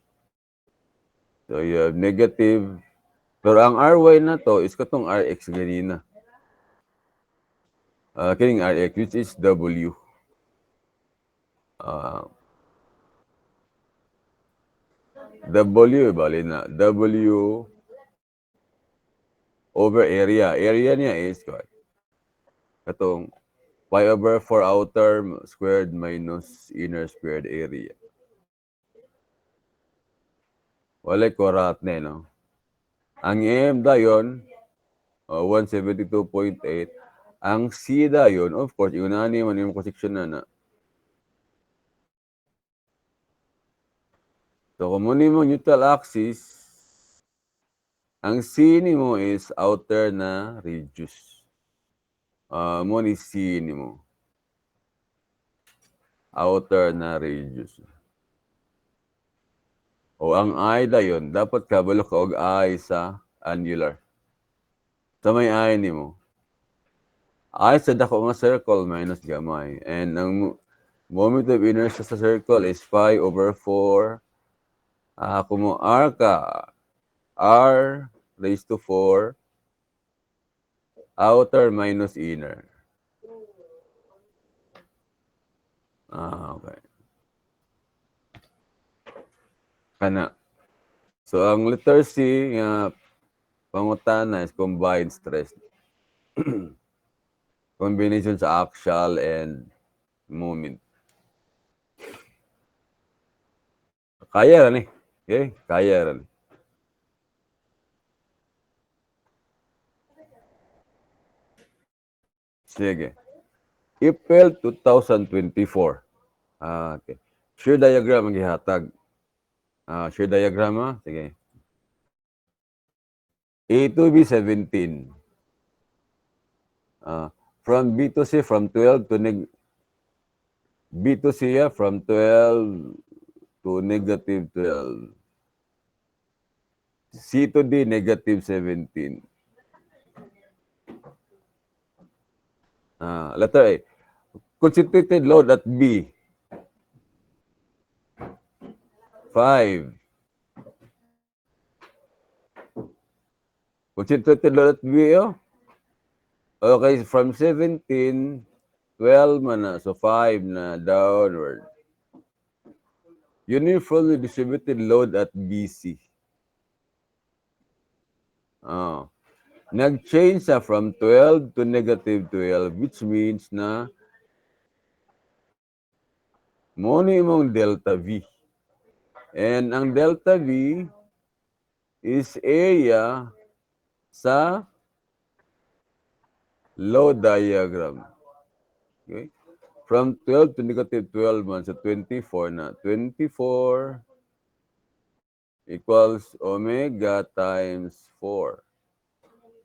So, you have negative. Pero ang RY na to is katong RX ganina. Kining RX, which is W. W, bali na. W over area. Area niya is katong pi over 4 outer squared minus inner squared area. Walay korat na, no? Ang M dayon, 172.8. Ang C dayon, of course, iunani man yung section na. So, kung muna mo neutral axis, ang C ni mo is outer na radius. Mo ni C ni mo. Outer na radius. O ang I dayon, dapat kabalo ka og I sa annular. Sa may I ni mo. I sa dako nga circle minus gamay. And ang moment of inertia sa circle is pi over 4. Kung mo R ka, R raised to 4, outer minus inner. Okay. Kana. So, ang letter C nga pangutana is combined stress. Combination sa axial and moment. Kaya rin eh. Okay? Kaya rin. Sige. April 2024. Okay. Shear diagram ang gihatag. Shear diagram ha? Sige. A to B 17. From B to C from 12 to B to C from 12 to negative 12. C to D negative 17. Letter A. Concentrated load at B. 5. Concentrated load at B, oh. Okay, from 17, 12 man na. So 5 na downward. Uniformly distributed load at BC. Nag-change sa from 12 to negative 12, which means na mo ni mong delta V. And ang delta V is area sa load diagram. Okay? From 12 to negative 12 man, so 24 na. 24 equals omega times 4.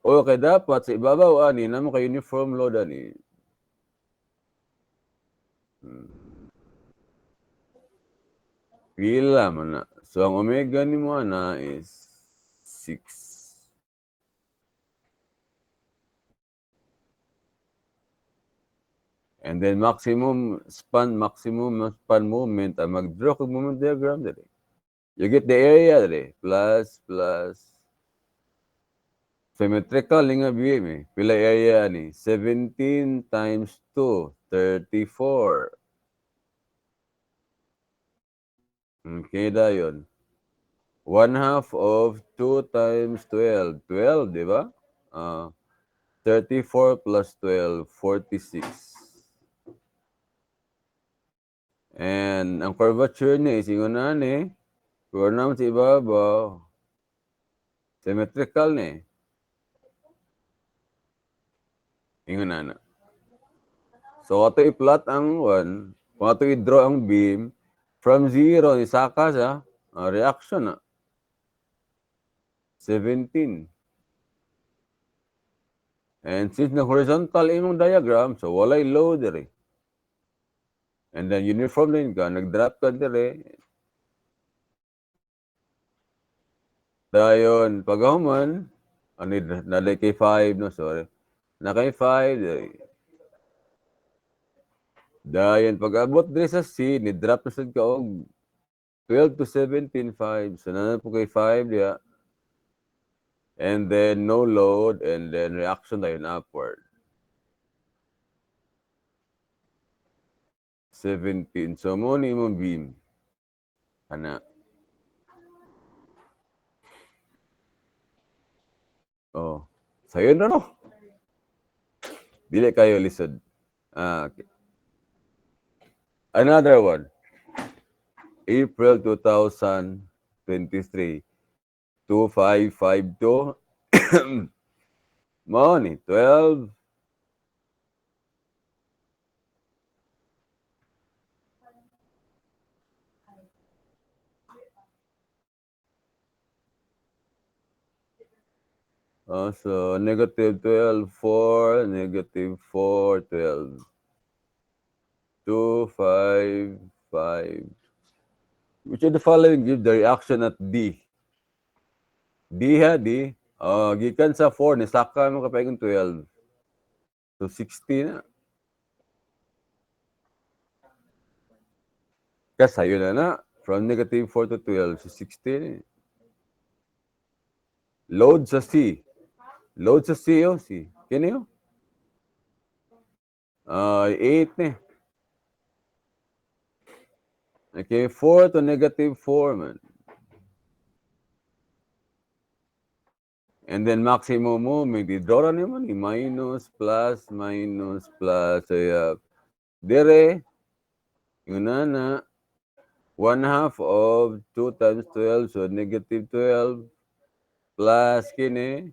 Okay, dapat sa ibabaw ani na mo kay uniform load ani. Pila man na. So ang omega ni mo na is 6. And then maximum span moment ang mag-draw kag moment diagram dali. You get the area dali. Plus symmetrical nga BM eh. Pila area ni? 17 times 2, 34. Okay, dayon. 1/2 of 2 times 12. 12, di ba? 34 plus 12, 46. And ang curvature niya is ingon na ni. Kung naman sa ibabaw. Symmetrical ni. Ingon na. So, ato i-plot ang 1. Kung ato i-draw ang beam, from 0, isaka sa reaction na. 17. And since na horizontal imong diagram, so walay load dire. And then uniform din ka, nag-drop ka dire. Dayon, paghuman, nalay kay 5, no, sorry. Na kay 5, dire. Dayon, pag-abot dire sa C, ni-drop na sad ka og 12 to 17, 5. So, nanan po kay 5, diya. And then, no load, and then reaction dayon upward. 17. So, mo ni imong beam. Ana. Oh. Sayo na no. Dili kayo lisod. Okay. Another one. April 2023. 2552. Mo ni 12. So negative 12, 4, negative 4, 12. 2, 5, 5. Which of the following give the reaction at D? D ha, D. Gikan sa 4, nisaka mo kapag 12. So 60 na. Kasayo na. From negative 4 to 12, so 60 na. Load sa C. Load sa C, oh, C. Kini yun? 8 na. Okay, 4 to negative 4, man. And then maximum moment, i-draw na naman, minus, plus, so dire, yun na, 1/2 of 2 times 12, so negative 12, plus kini,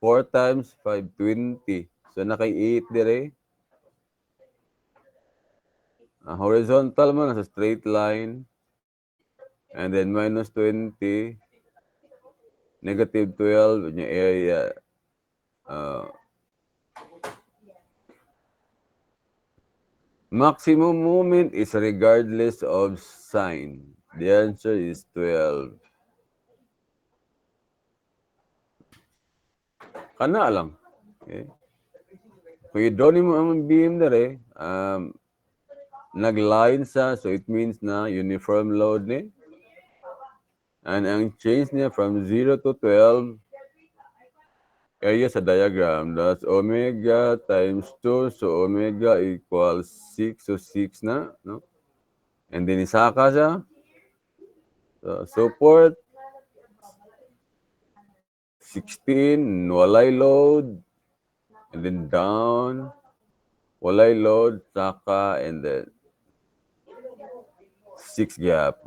4 times 5, 20. So nakay 8 dire. Horizontal mo, nasa straight line. And then minus 20, negative 12, yung area. Maximum moment is regardless of sign. The answer is 12. Kana lang. Okay. Kung i-draw mo ang beam dere, nag-line sa, so it means na uniform load ni. And ang change niya from 0 to 12, area sa diagram, that's omega times 2, so omega equals 6, so 6 na, no? And then isaka siya. So, support, 16, walay load, and then down, walay load, saka, and then 6 gap.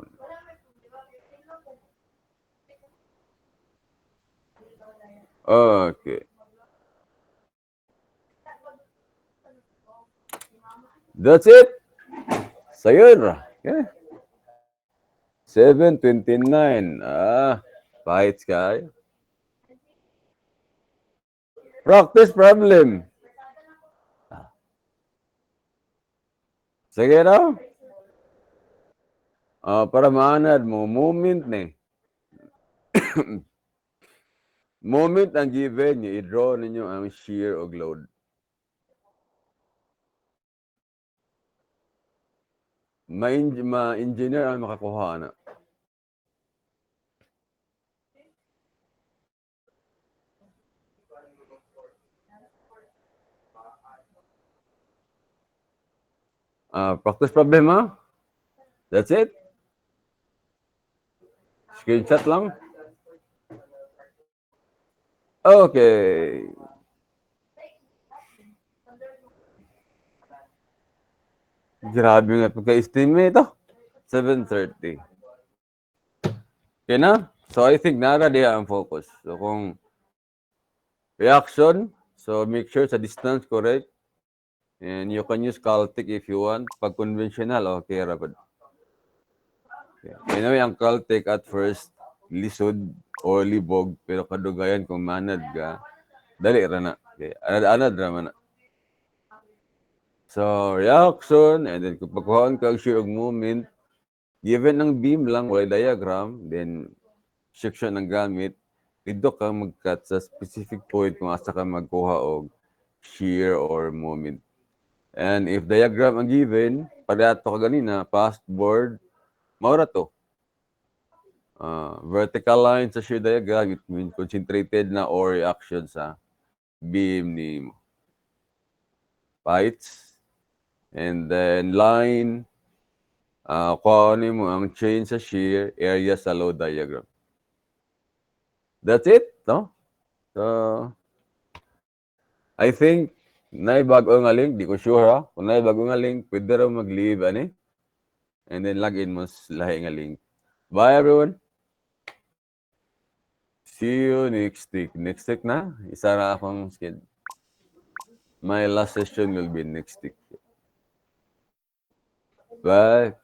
Okay. That's it. Sayur. Okay. 7:29. Pahit kayo. Practice problem. Sige na. Para maanad mo, moment ni. Moment ang given niyo, i-draw ninyo ang shear o load. Ma-engineer ang makakuha na. Practice problem ha? That's it? Screenshot lang? Okay. Grabe nga pagka-estimate ito. 7:30. Okay na? So I think nara diya ang focus. So kung reaction, so make sure sa distance correct. And you can use Caltech if you want. Pag conventional, okay, rapid. Okay. Anyway, ang Caltech at first, lisod o libog, pero kadugayan kung manad ka, dali ra na. Okay. Anad ra man na. So, reaction, and then kung pagkuhaan ka shear og moment, given ang beam lang, wala diagram, then section ang gamit, dito ka mag-cut sa specific point kung asa ka magkuha og shear or moment. And if diagram ang given, padato ka ganina, past board, maura to. Vertical line sa shear diagram, it means concentrated na or reaction sa beam ni mo. Bites. And then line, kung ano mo ang change sa shear, area sa load diagram. That's it, no? So, I think, naibago nga link, di ko sure ha. Kung naibago nga link, pwede raw mag-leave, ani? And then login mo sa lahi nga link. Bye, everyone. See you next week. Next week na, isa na akong schedule. My last session will be next week. Bye.